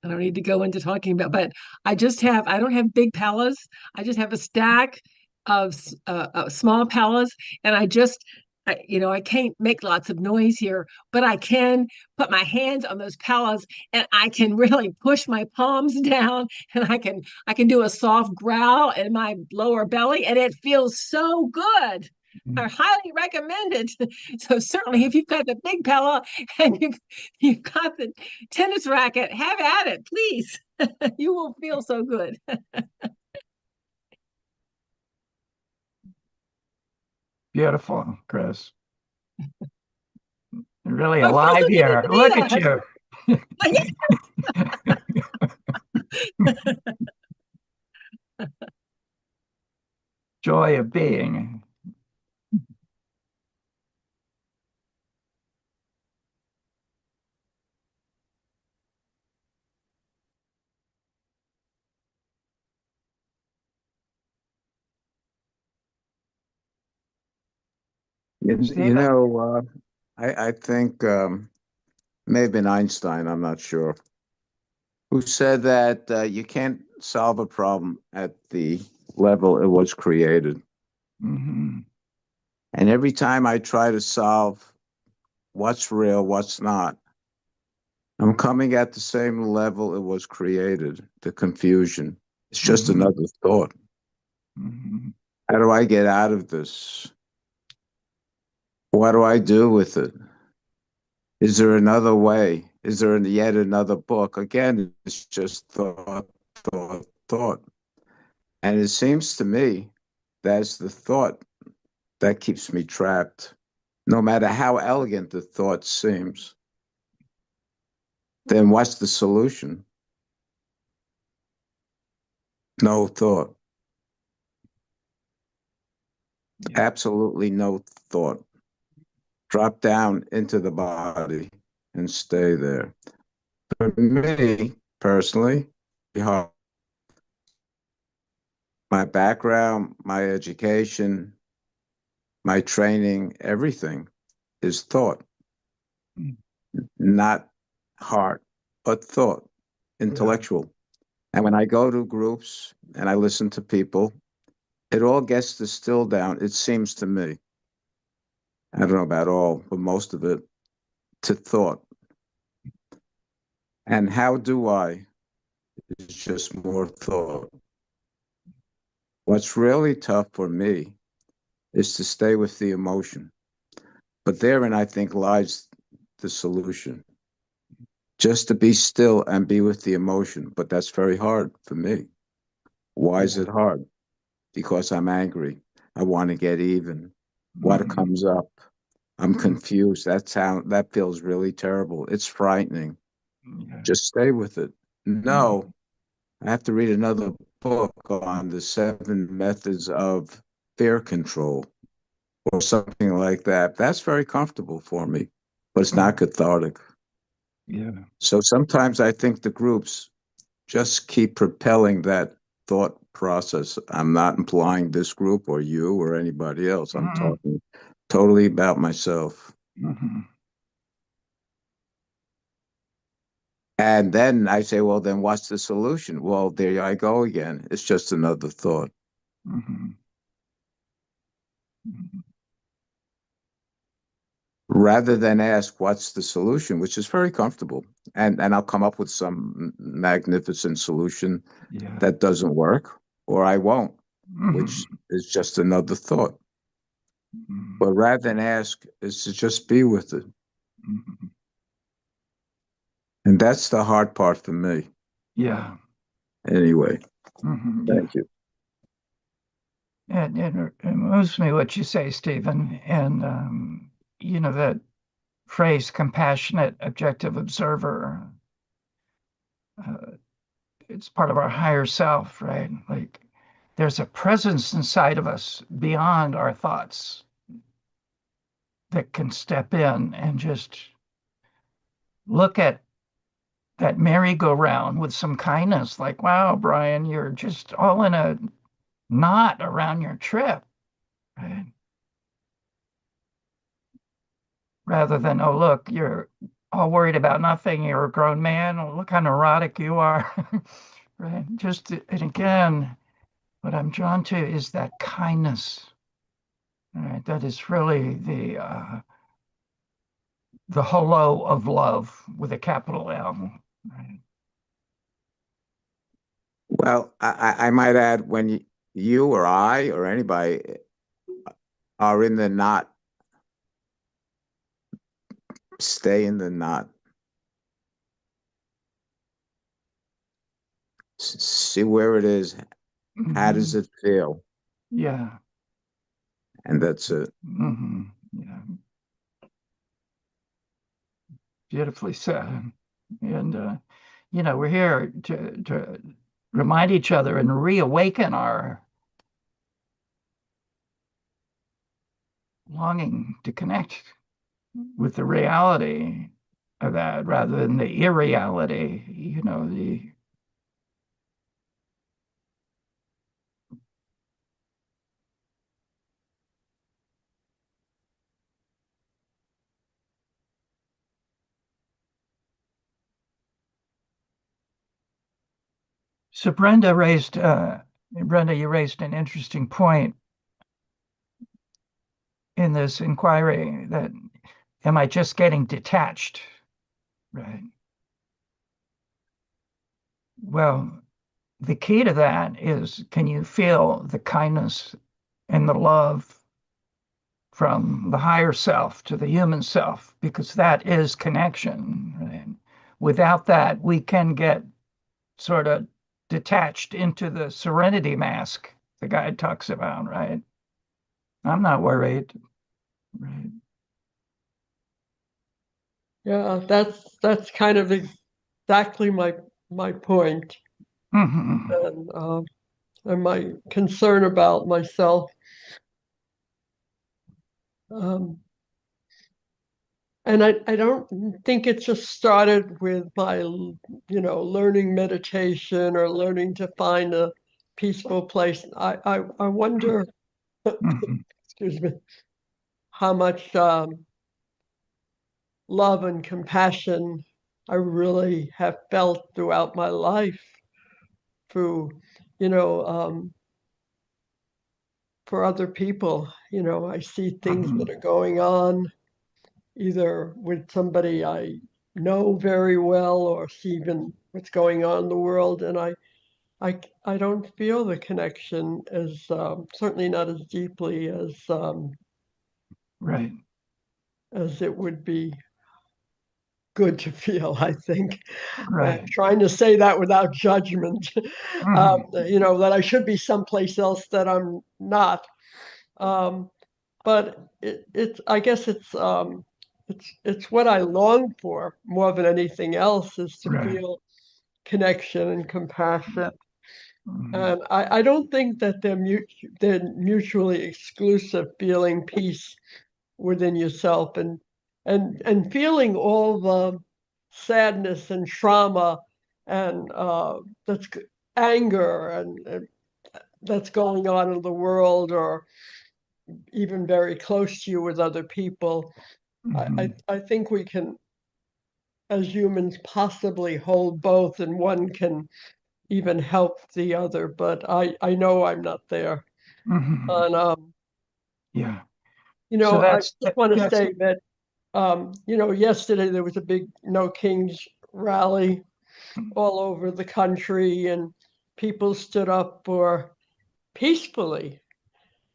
I don't need to go into talking about, but I don't have big pillows. I just have a stack of small pillows, and I can't make lots of noise here, but I can put my hands on those pillows, and I can really push my palms down, and I can do a soft growl in my lower belly, and it feels so good. I highly recommend it. So certainly, if you've got the big pillow and you've got the tennis racket, have at it, please. You will feel so good. Beautiful, Chris. You're really My alive father didn't here. say Look at that. you. Joy of being. You Stephen. know, I think may have been Einstein, I'm not sure, who said that you can't solve a problem at the level it was created. Mhm. And every time I try to solve what's real, what's not, I'm coming at the same level it was created, the confusion. It's just Mhm. another thought. Mhm. How do I get out of this? What do I do with it? Is there another way? Is there yet another book? Again, it's just thought, thought, thought. And it seems to me that's the thought that keeps me trapped. No matter how elegant the thought seems, then what's the solution? No thought. Yeah. Absolutely no thought. Drop down into the body and stay there. For me personally, my background, my education, my training, everything is thought, Mm. not heart, but thought, Yeah. intellectual. And when I go to groups and I listen to people, it all gets distilled down, it seems to me, I don't know about all, but most of it, to thought. And how do I? It's just more thought. What's really tough for me is to stay with the emotion. But therein, I think, lies the solution. Just to be still and be with the emotion. But that's very hard for me. Why is Yeah. it hard? Because I'm angry. I want to get even. What Mhm. comes up? I'm confused. That feels really terrible. It's frightening. Yeah. Just stay with it. Mhm. No, I have to read another book on the 7 methods of fear control or something like that. That's very comfortable for me, but it's not cathartic. Yeah. So sometimes I think the groups just keep propelling that thought process. I'm not implying this group or you or anybody else. I'm Mhm. talking totally about myself. Mhm. And then I say, well, then what's the solution? Well, there I go again. It's just another thought. Mhm. Mhm. Rather than ask what's the solution, which is very comfortable. And I'll come up with some magnificent solution Yeah. that doesn't work, or I won't, which Mhm. is just another thought. Mhm. But rather than ask, is to just be with it. Mhm. And that's the hard part for me. Yeah. Anyway, Mhm. Yeah. thank you. And it moves me what you say, Stephen. And that phrase, compassionate, objective observer. Uh, it's part of our higher self, right? Like there's a presence inside of us beyond our thoughts that can step in and just look at that merry-go-round with some kindness, like, wow, Brian, you're just all in a knot around your trip, right? Rather than, oh, look, you're all worried about nothing. You're a grown man. Oh, look how neurotic you are, right? And again, what I'm drawn to is that kindness, right? That is really the hello of love with a capital L, right? Well, I might add when you or I or anybody are in the knot, stay in the knot. See where it is. How does Mhm. it feel? Yeah. And that's it. Yeah. Beautifully said. And we're here to remind each other and reawaken our longing to connect with the reality of that rather than the irreality, the So Brenda, you raised an interesting point in this inquiry that am I just getting detached, right? Well, the key to that is, can you feel the kindness and the love from the higher self to the human self? Because that is connection, right? Without that, we can get sort of detached into the serenity mask the guide talks about, right? I'm not worried, right? Yeah, that's kind of exactly my point, Mm-hmm. and my concern about myself. Um, and I don't think it just started with my, learning meditation or learning to find a peaceful place. I wonder, Mm-hmm. excuse me, how much love and compassion I really have felt throughout my life through, you know, um, for other people. I see things Mm-hmm. that are going on either with somebody I know very well or see even what's going on in the world. And I don't feel the connection as certainly not as deeply Right, as it would be good to feel, I think. right. Trying to say that without judgment, Mm-hmm. that I should be someplace else that I'm not. Um, but I guess it's what I long for more than anything else is to Right. feel connection and compassion. Mm-hmm. And I don't think that they're mutually exclusive, feeling peace within yourself and feeling all the sadness and trauma and anger and that's going on in the world or even very close to you with other people. Mm-hmm. I think we can, as humans, possibly hold both, and one can even help the other. But I know I'm not there. Mm-hmm. And Yeah. So I that's just want to that's say that yesterday there was a big No Kings rally all over the country, and people stood up for peacefully.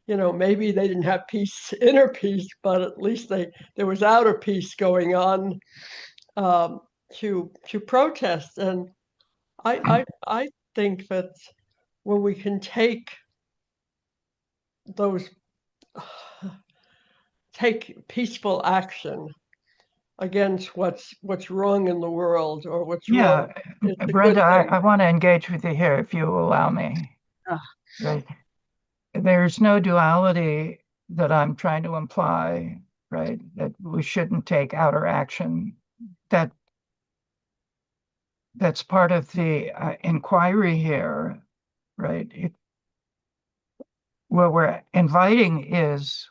Maybe they didn't have peace, inner peace, but at least there was outer peace going on um, to protest. And I think that when we can those take peaceful action against what's wrong in the world or what's wrong, yeah, it's a good Brenda, thing. I want to engage with you here if you allow me. Ah, Right. There's no duality that I'm trying to imply, right? That we shouldn't take outer action. That that's part of the inquiry here, right? What we're inviting is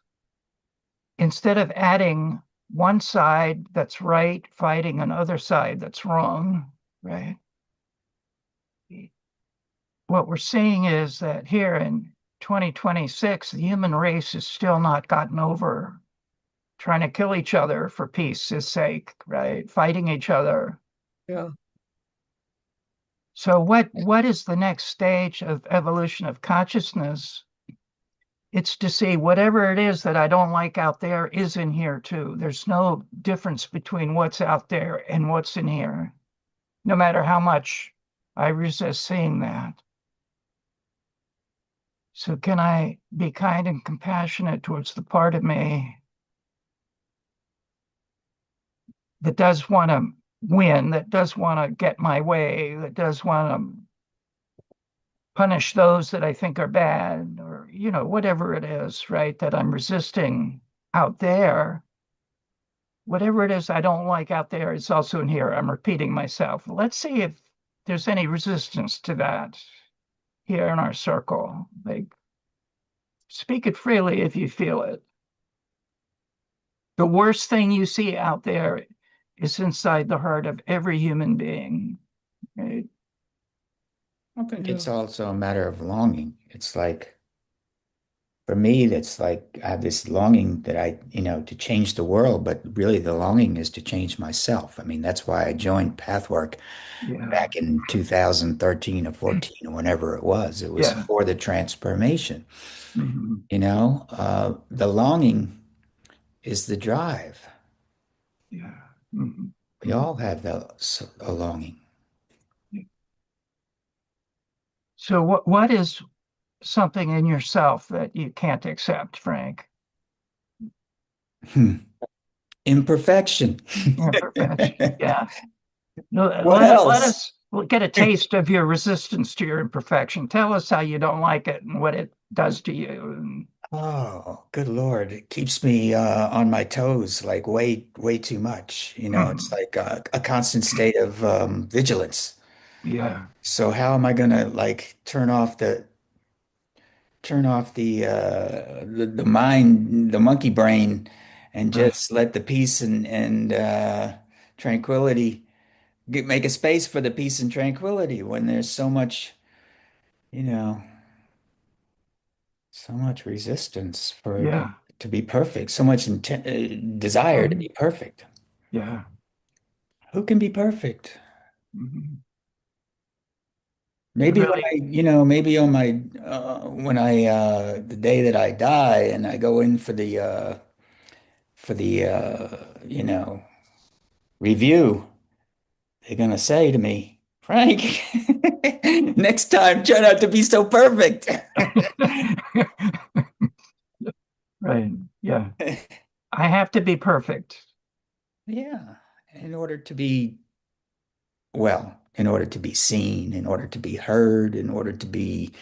instead of adding one side that's right, fighting another side that's wrong, right? What we're seeing is that here in 2026, the human race has still not gotten over trying to kill each other for peace's sake, right? Fighting each other. yeah, So what is the next stage of evolution of consciousness? It's to see whatever it is that I don't like out there is in here too. There's no difference between what's out there and what's in here, no matter how much I resist seeing that. So can I be kind and compassionate towards the part of me that does want to win, that does want to get my way, that does want to punish those that I think are bad, or, whatever it is, right, that I'm resisting out there. Whatever it is I don't like out there, it's also in here. I'm repeating myself. Let's see if there's any resistance to that here in our circle. Like, speak it freely if you feel it. The worst thing you see out there is inside the heart of every human being. Right? I think Yeah. it's also a matter of longing. It's like, for me, that's like I have this longing that to change the world, but really the longing is to change myself. I mean, that's why I joined Pathwork Yeah, back in 2013 or 14 or whenever it was. It was yeah, for the transformation. mhm, The longing is the drive. yeah. Mhm, We mhm. all have a longing. So what is something in yourself that you can't accept, Frank? Hmm. Imperfection. Imperfection. Yeah. No, What let else? us get a taste of your resistance to your imperfection. Tell us how you don't like it and what it does to you. And, Oh, good Lord. It keeps me on my toes like way, way too much. It's mhm, like a constant state of vigilance. yeah, So how am I gonna like turn off the mind, the monkey brain, and right. just let the peace and tranquility make a space for the peace and tranquility when there's you know, so much resistance for Yeah, to be perfect, so much desire to mhm, be perfect. yeah. Who can be perfect? Mhm. Maybe when Really, maybe on my when I the day that I die and I go in for the review, they're gonna say to me, Frank, next time try not to be so perfect. right. Yeah. I have to be perfect. Yeah, in order to be well, in order to be seen, in order to be heard, in order to be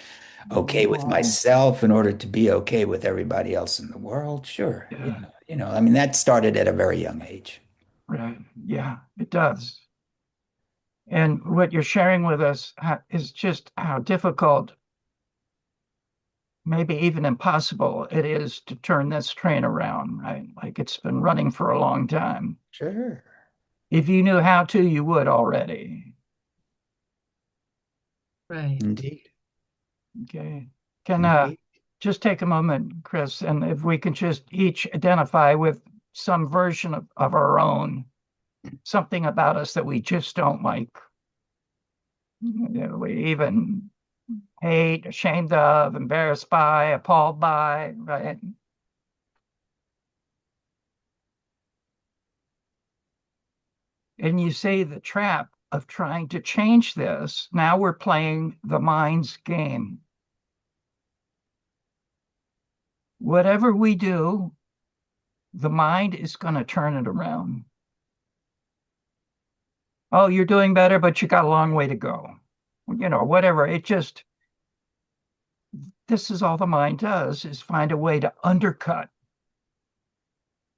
okay with Oh, myself, in order to be okay with everybody else in the world. Sure. yeah, I mean, that started at a very young age. right. Yeah, it does. And what you're sharing with us is just how difficult, maybe even impossible, it is to turn this train around, right? Like it's been running for a long time. Sure. If you knew how to, you would already. Right. Indeed. Okay. Can Indeed. just take a moment, Chris, and if we can just each identify with some version of our own, something about us that we just don't like. We even hate, ashamed of, embarrassed by, appalled by, right? And you say the trap of trying to change this, now we're playing the mind's game. Whatever we do, the mind is going to turn it around. Oh, you're doing better, but you got a long way to go. Whatever. This is all the mind does, is find a way to undercut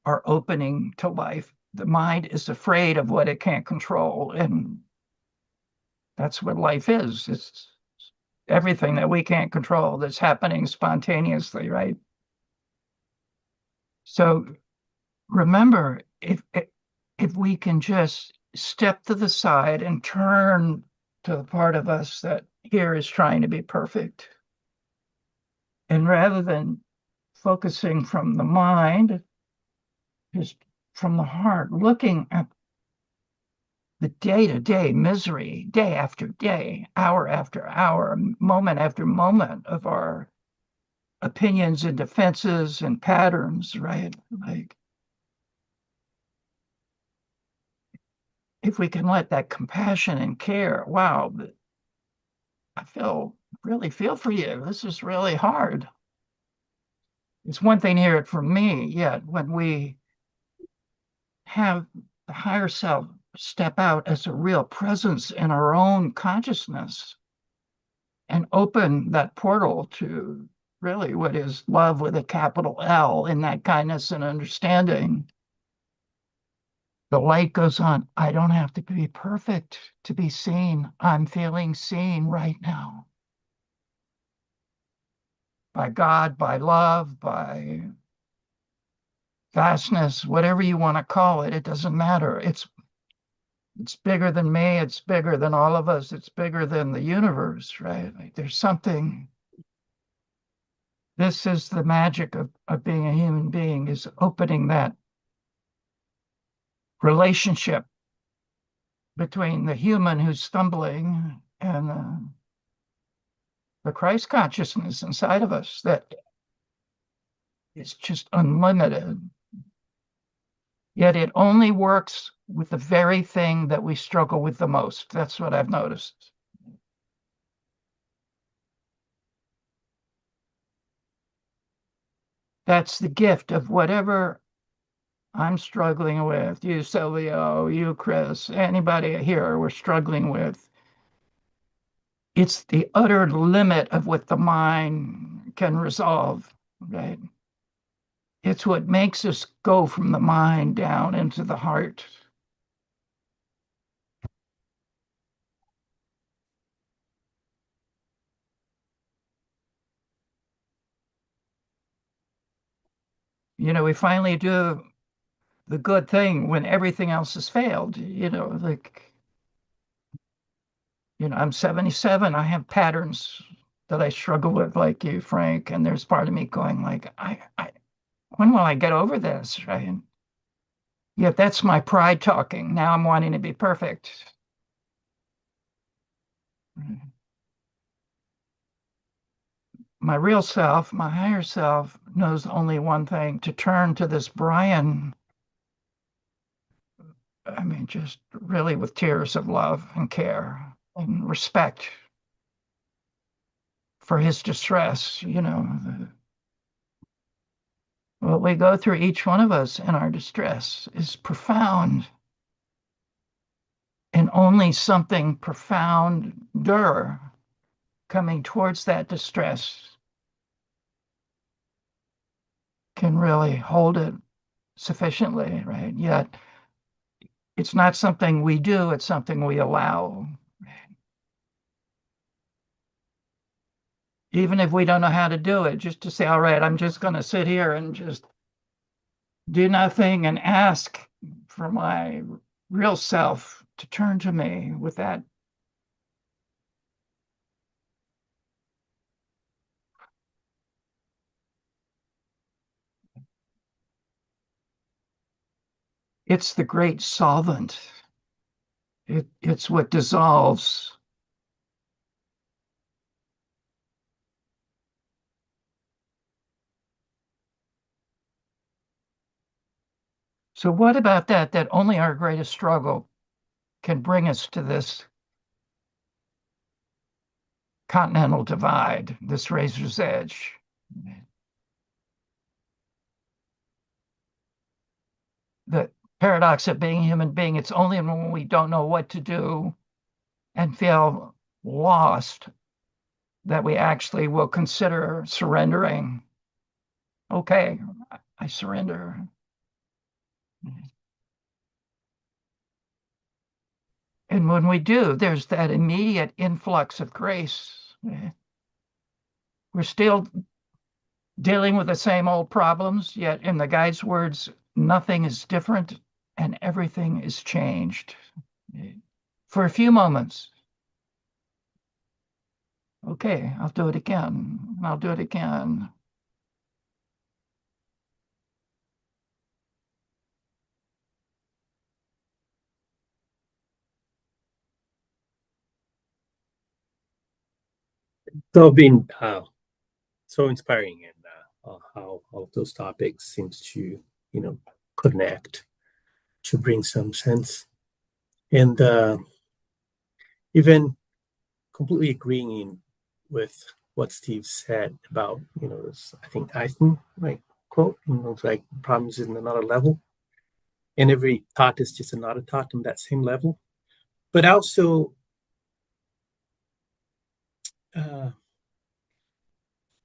our opening to life. The mind is afraid of what it can't control. And that's what life is. It's everything that we can't control that's happening spontaneously, right? So remember, if we can just step to the side and turn to the part of us that here is trying to be perfect, and rather than focusing from the mind, just from the heart, looking at the day-to-day misery, day after day, hour after hour, moment after moment of our opinions and defenses and patterns, right? Like, if we can let that compassion and care, wow, I really feel for you. This is really hard. It's one thing to hear it from me, yet when we have the higher self step out as a real presence in our own consciousness and open that portal to really what is love with a capital L, in that kindness and understanding, the light goes on. I don't have to be perfect to be seen. I'm feeling seen right now by God, by love, by vastness, whatever you want to call it. It doesn't matter. It's bigger than me. It's bigger than all of us. It's bigger than the universe, right? Like there's something. This is the magic of being a human being, is opening that relationship between the human who's stumbling and the Christ consciousness inside of us that is just unlimited. Yet it only works with the very thing that we struggle with the most. That's what I've noticed. That's the gift of whatever I'm struggling with, you, Silvio, you, Chris, anybody here we're struggling with. It's the utter limit of what the mind can resolve, right? It's what makes us go from the mind down into the heart. You know, we finally do the good thing when everything else has failed. I'm 77. I have patterns that I struggle with, like you, Frank. And there's part of me going like, when will I get over this, right? Yet that's my pride talking. Now I'm wanting to be perfect. My real self, my higher self, knows only one thing: to turn to this Brian. I mean, just really with tears of love and care and respect for his distress. What we go through, each one of us in our distress, is profound. And only something profounder coming towards that distress can really hold it sufficiently, right? Yet it's not something we do, it's something we allow. Even if we don't know how to do it, just to say, all right, I'm just going to sit here and just do nothing and ask for my real self to turn to me with that. It's the great solvent. It's what dissolves. So what about that only our greatest struggle can bring us to this continental divide, this razor's edge? The paradox of being a human being, it's only when we don't know what to do and feel lost that we actually will consider surrendering. Okay, I surrender. And when we do, there's that immediate influx of grace. We're still dealing with the same old problems, yet in the guide's words, nothing is different and everything is changed. For a few moments. Okay, I'll do it again. I'll do it again. So been so inspiring, and how all of those topics seems to connect to bring some sense, and even completely agreeing with what Steve said about this, I think Einstein, like, quote, it's like problems in another level. and every thought is just another thought on that same level. But also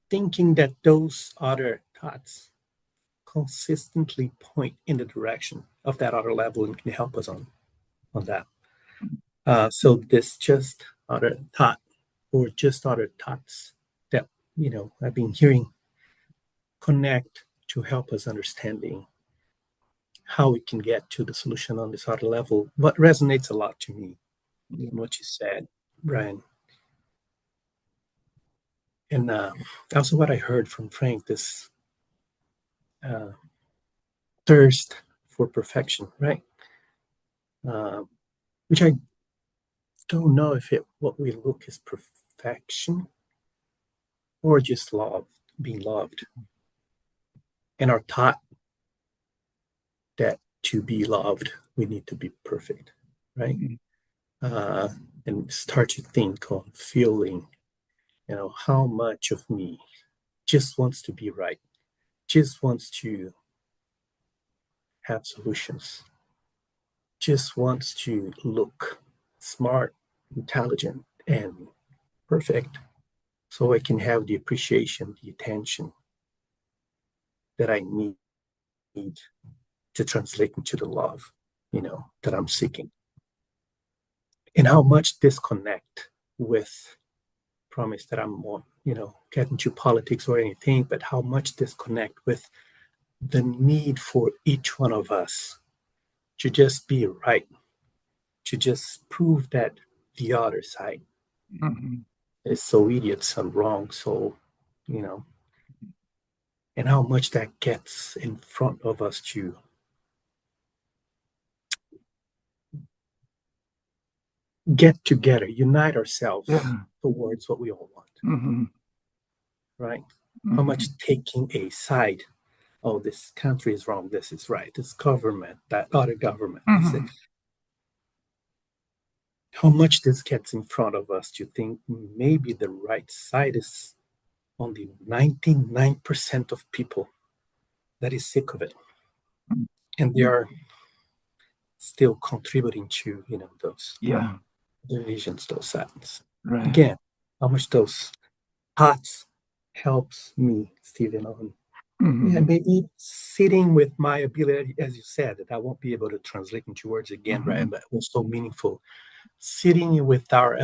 thinking that those other thoughts consistently point in the direction of that other level and can help us on that. So this just other thought or just other thoughts that I've been hearing connect to help us understanding how we can get to the solution on this other level. What resonates a lot to me in what you said, Brian, and also what I heard from Frank, this thirst for perfection, right? Which I don't know if what we look is perfection or just love, being loved, and are taught that to be loved we need to be perfect, right? And start to think on feeling, how much of me just wants to be right, just wants to have solutions, just wants to look smart, intelligent, and perfect, so I can have the appreciation, the attention that I need to translate into the love, that I'm seeking. And how much disconnect with promise that I'm won't, get into politics or anything, but how much disconnect with the need for each one of us to just be right, to just prove that the other side is so idiots and wrong. So, and how much that gets in front of us to get together, unite ourselves towards what we all want, right? How much taking a side, oh, this country is wrong, this is right, this government, that other government. How much this gets in front of us to think maybe the right side is on the 99% of people that is sick of it. And they are still contributing to, those divisions, those sides. Right. Again, how much those thoughts helps me, Stephen, on maybe sitting with my ability, as you said, that I won't be able to translate into words again, Brian, but it was so meaningful. Sitting with our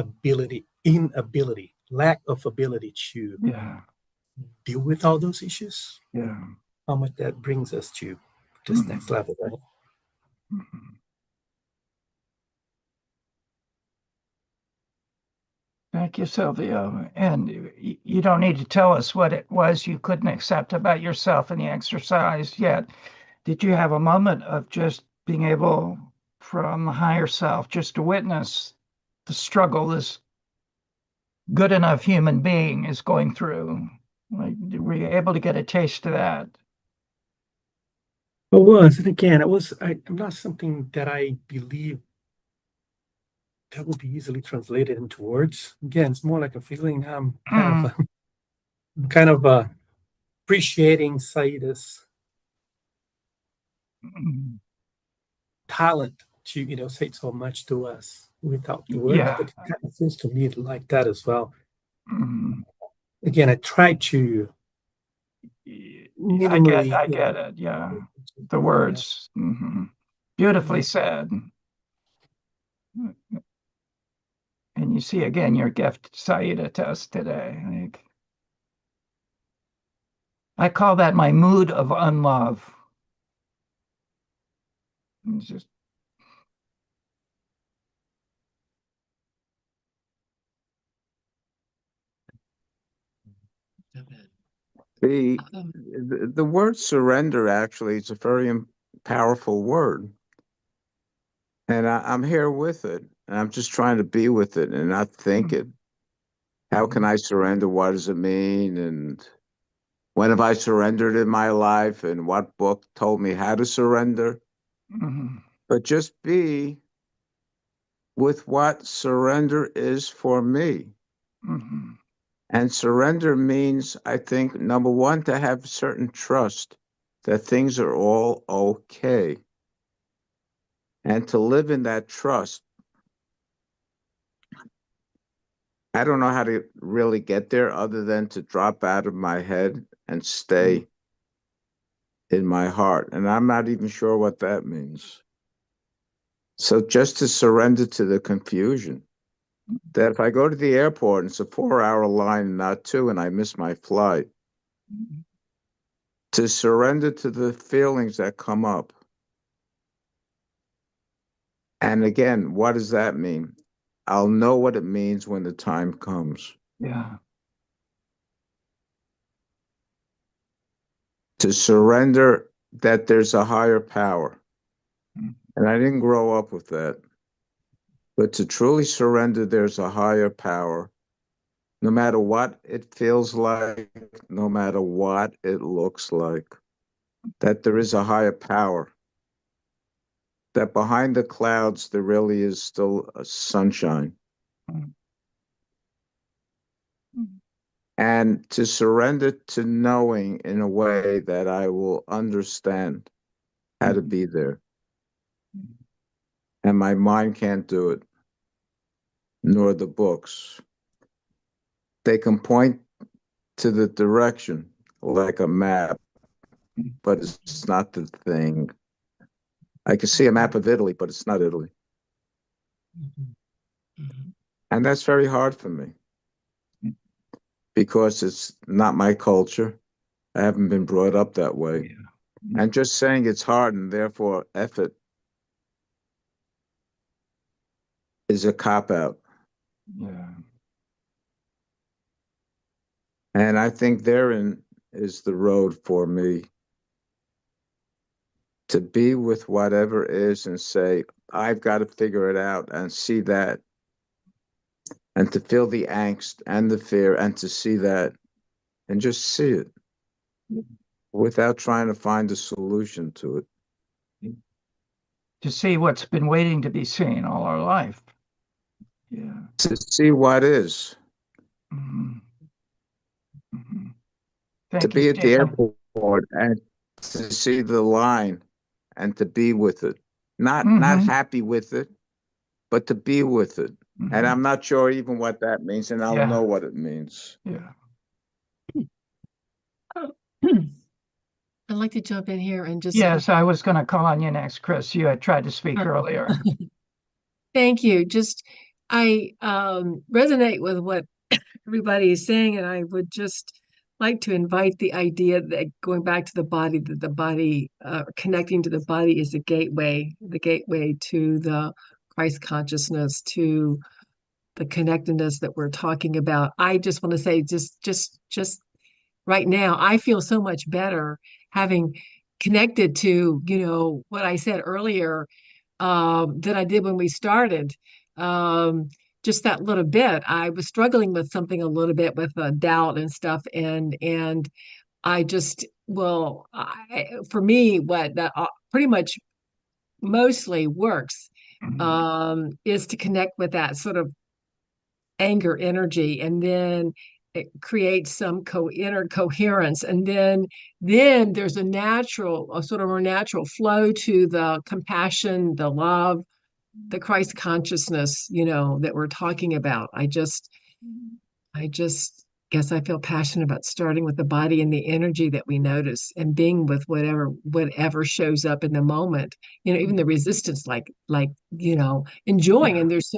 inability, lack of ability to deal with all those issues. How much that brings us to this next level, right? Thank you, Silvio. And you don't need to tell us what it was you couldn't accept about yourself in the exercise yet. Did you have a moment of just being able, from the higher self, just to witness the struggle this good enough human being is going through? Like, were you able to get a taste of that? It was, and again, I'm not something that I believe that will be easily translated into words. Again, it's more like a feeling. Kind of appreciating Saida's talent to say so much to us without the words, but it kind of feels to me like that as well. Again, I try to minimally. I get it. Yeah, the words. Beautifully said. And you see again your gift, Saida, to us today. I call that my mood of unlove. It's just the word surrender actually is a very powerful word, and I'm here with it, and I'm just trying to be with it and not think it. How can I surrender? What does it mean? And when have I surrendered in my life? And what book told me how to surrender? But just be with what surrender is for me. And surrender means, I think, number one, to have certain trust that things are all okay. And to live in that trust, I don't know how to really get there other than to drop out of my head and stay in my heart. And I'm not even sure what that means. So just to surrender to the confusion that if I go to the airport and it's a 4-hour line, not 2, and I miss my flight, to surrender to the feelings that come up. And again, what does that mean? I'll know what it means when the time comes. Yeah. To surrender that there's a higher power. And I didn't grow up with that. But to truly surrender there's a higher power, no matter what it feels like, no matter what it looks like, that there is a higher power, that behind the clouds there really is still a sunshine. And to surrender to knowing in a way that I will understand how to be there. And my mind can't do it, nor the books. They can point to the direction like a map, but it's not the thing. I can see a map of Italy, but it's not Italy. And that's very hard for me because it's not my culture. I haven't been brought up that way. And just saying it's hard and therefore effort is a cop-out. Yeah. And I think therein is the road for me to be with whatever is and say, I've got to figure it out and see that. And to feel the angst and the fear and to see that and just see it without trying to find a solution to it. To see what's been waiting to be seen all our life. Yeah. To see what is. Mm-hmm. Mm-hmm. To Thank be you, at the Stephen. airport and to see the line and to be with it. Not happy with it, but to be with it. And I'm not sure even what that means, and I'll know what it means. Yeah. I'd like to jump in here and just Yes, I was going to call on you next, Chris. You had tried to speak earlier. Thank you. Just I resonate with what everybody is saying, and I would just like to invite the idea that going back to the body, that the body connecting to the body is the gateway to the Christ consciousness, to the connectedness that we're talking about. I just want to say, just right now, I feel so much better having connected to, what I said earlier, than I did when we started. Just that little bit. I was struggling with something a little bit with doubt and stuff, and I just for me, what that pretty much mostly works is to connect with that sort of anger energy, and then it creates some inner coherence, and then there's a sort of more natural flow to the compassion, the love, the Christ consciousness, that we're talking about. I just guess I feel passionate about starting with the body and the energy that we notice, and being with whatever shows up in the moment. Even the resistance, like enjoying, and there's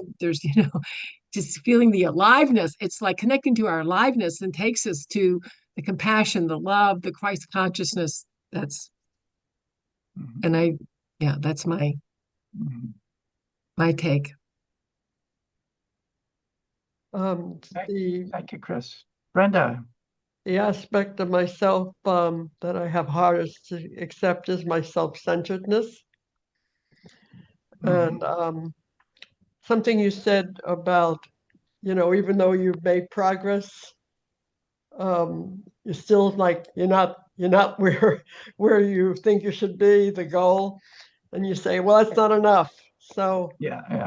just feeling the aliveness. It's like connecting to our aliveness and takes us to the compassion, the love, the Christ consciousness. That's that's my take. Thank you, Chris. Brenda. The aspect of myself that I have hardest to accept is my self-centeredness. And something you said about, even though you've made progress, you're still like you're not where you think you should be, the goal, and you say, well, that's not enough. So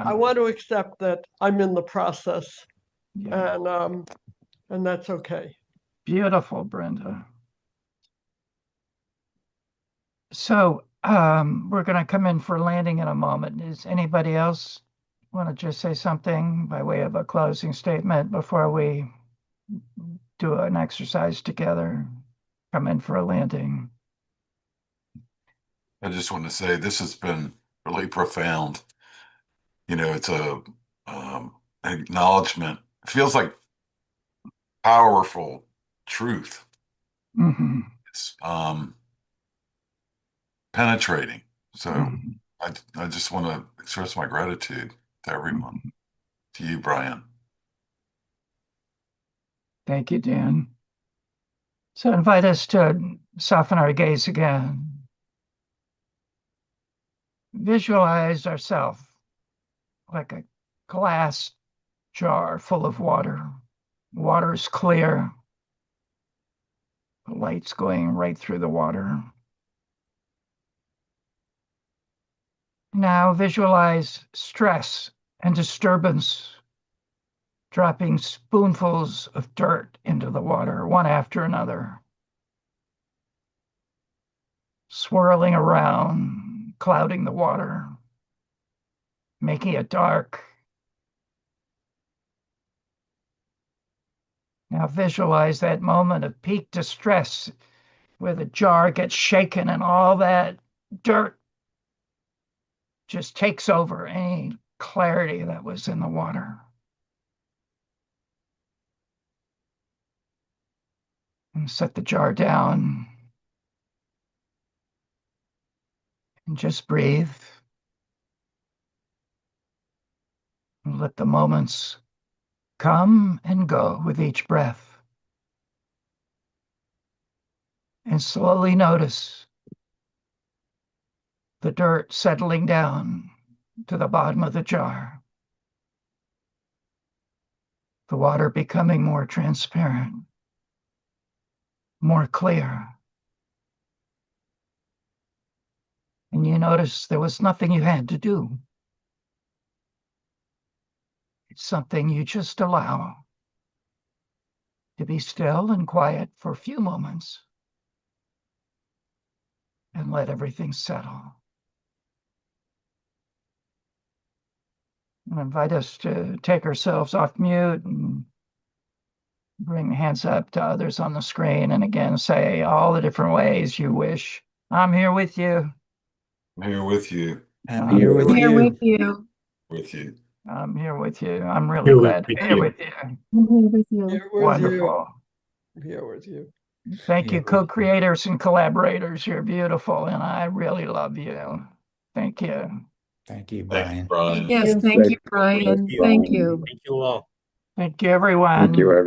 I want to accept that I'm in the process, and that's okay. Beautiful, Brenda. So we're going to come in for landing in a moment. Does anybody else want to just say something by way of a closing statement before we do an exercise together? Come in for a landing. I just want to say this has been really profound. It's a acknowledgement. It feels like powerful truth. Mm-hmm. It's penetrating. So Mm-hmm. I just want to express my gratitude to everyone, to you, Brian. Thank you, Dan. So invite us to soften our gaze again. Visualize ourselves like a glass jar full of water. Water is clear. The light's going right through the water. Now visualize stress and disturbance dropping spoonfuls of dirt into the water, one after another, swirling around, clouding the water, making it dark. Now visualize that moment of peak distress where the jar gets shaken and all that dirt just takes over any clarity that was in the water. And set the jar down and just breathe. And let the moments come and go with each breath. And slowly notice the dirt settling down to the bottom of the jar. The water becoming more transparent, more clear. And you notice there was nothing you had to do. It's something you just allow to be still and quiet for a few moments and let everything settle. And invite us to take ourselves off mute and bring hands up to others on the screen. And again, say all the different ways you wish. I'm here with you. I'm here with you. I'm here with Here you. with you. With you. I'm here with you. I'm really Here glad to with be here you. with you. I'm here with you. Here with Wonderful. you. Here with you. Thank Here you, with you. co-creators and collaborators. You're beautiful, and I really love you. Thank you. Thank you, Thank you, Brian. Brian. Yes, you. thank you, Brian. Thank you. Thank you all. Thank you, everyone. Thank you, everyone.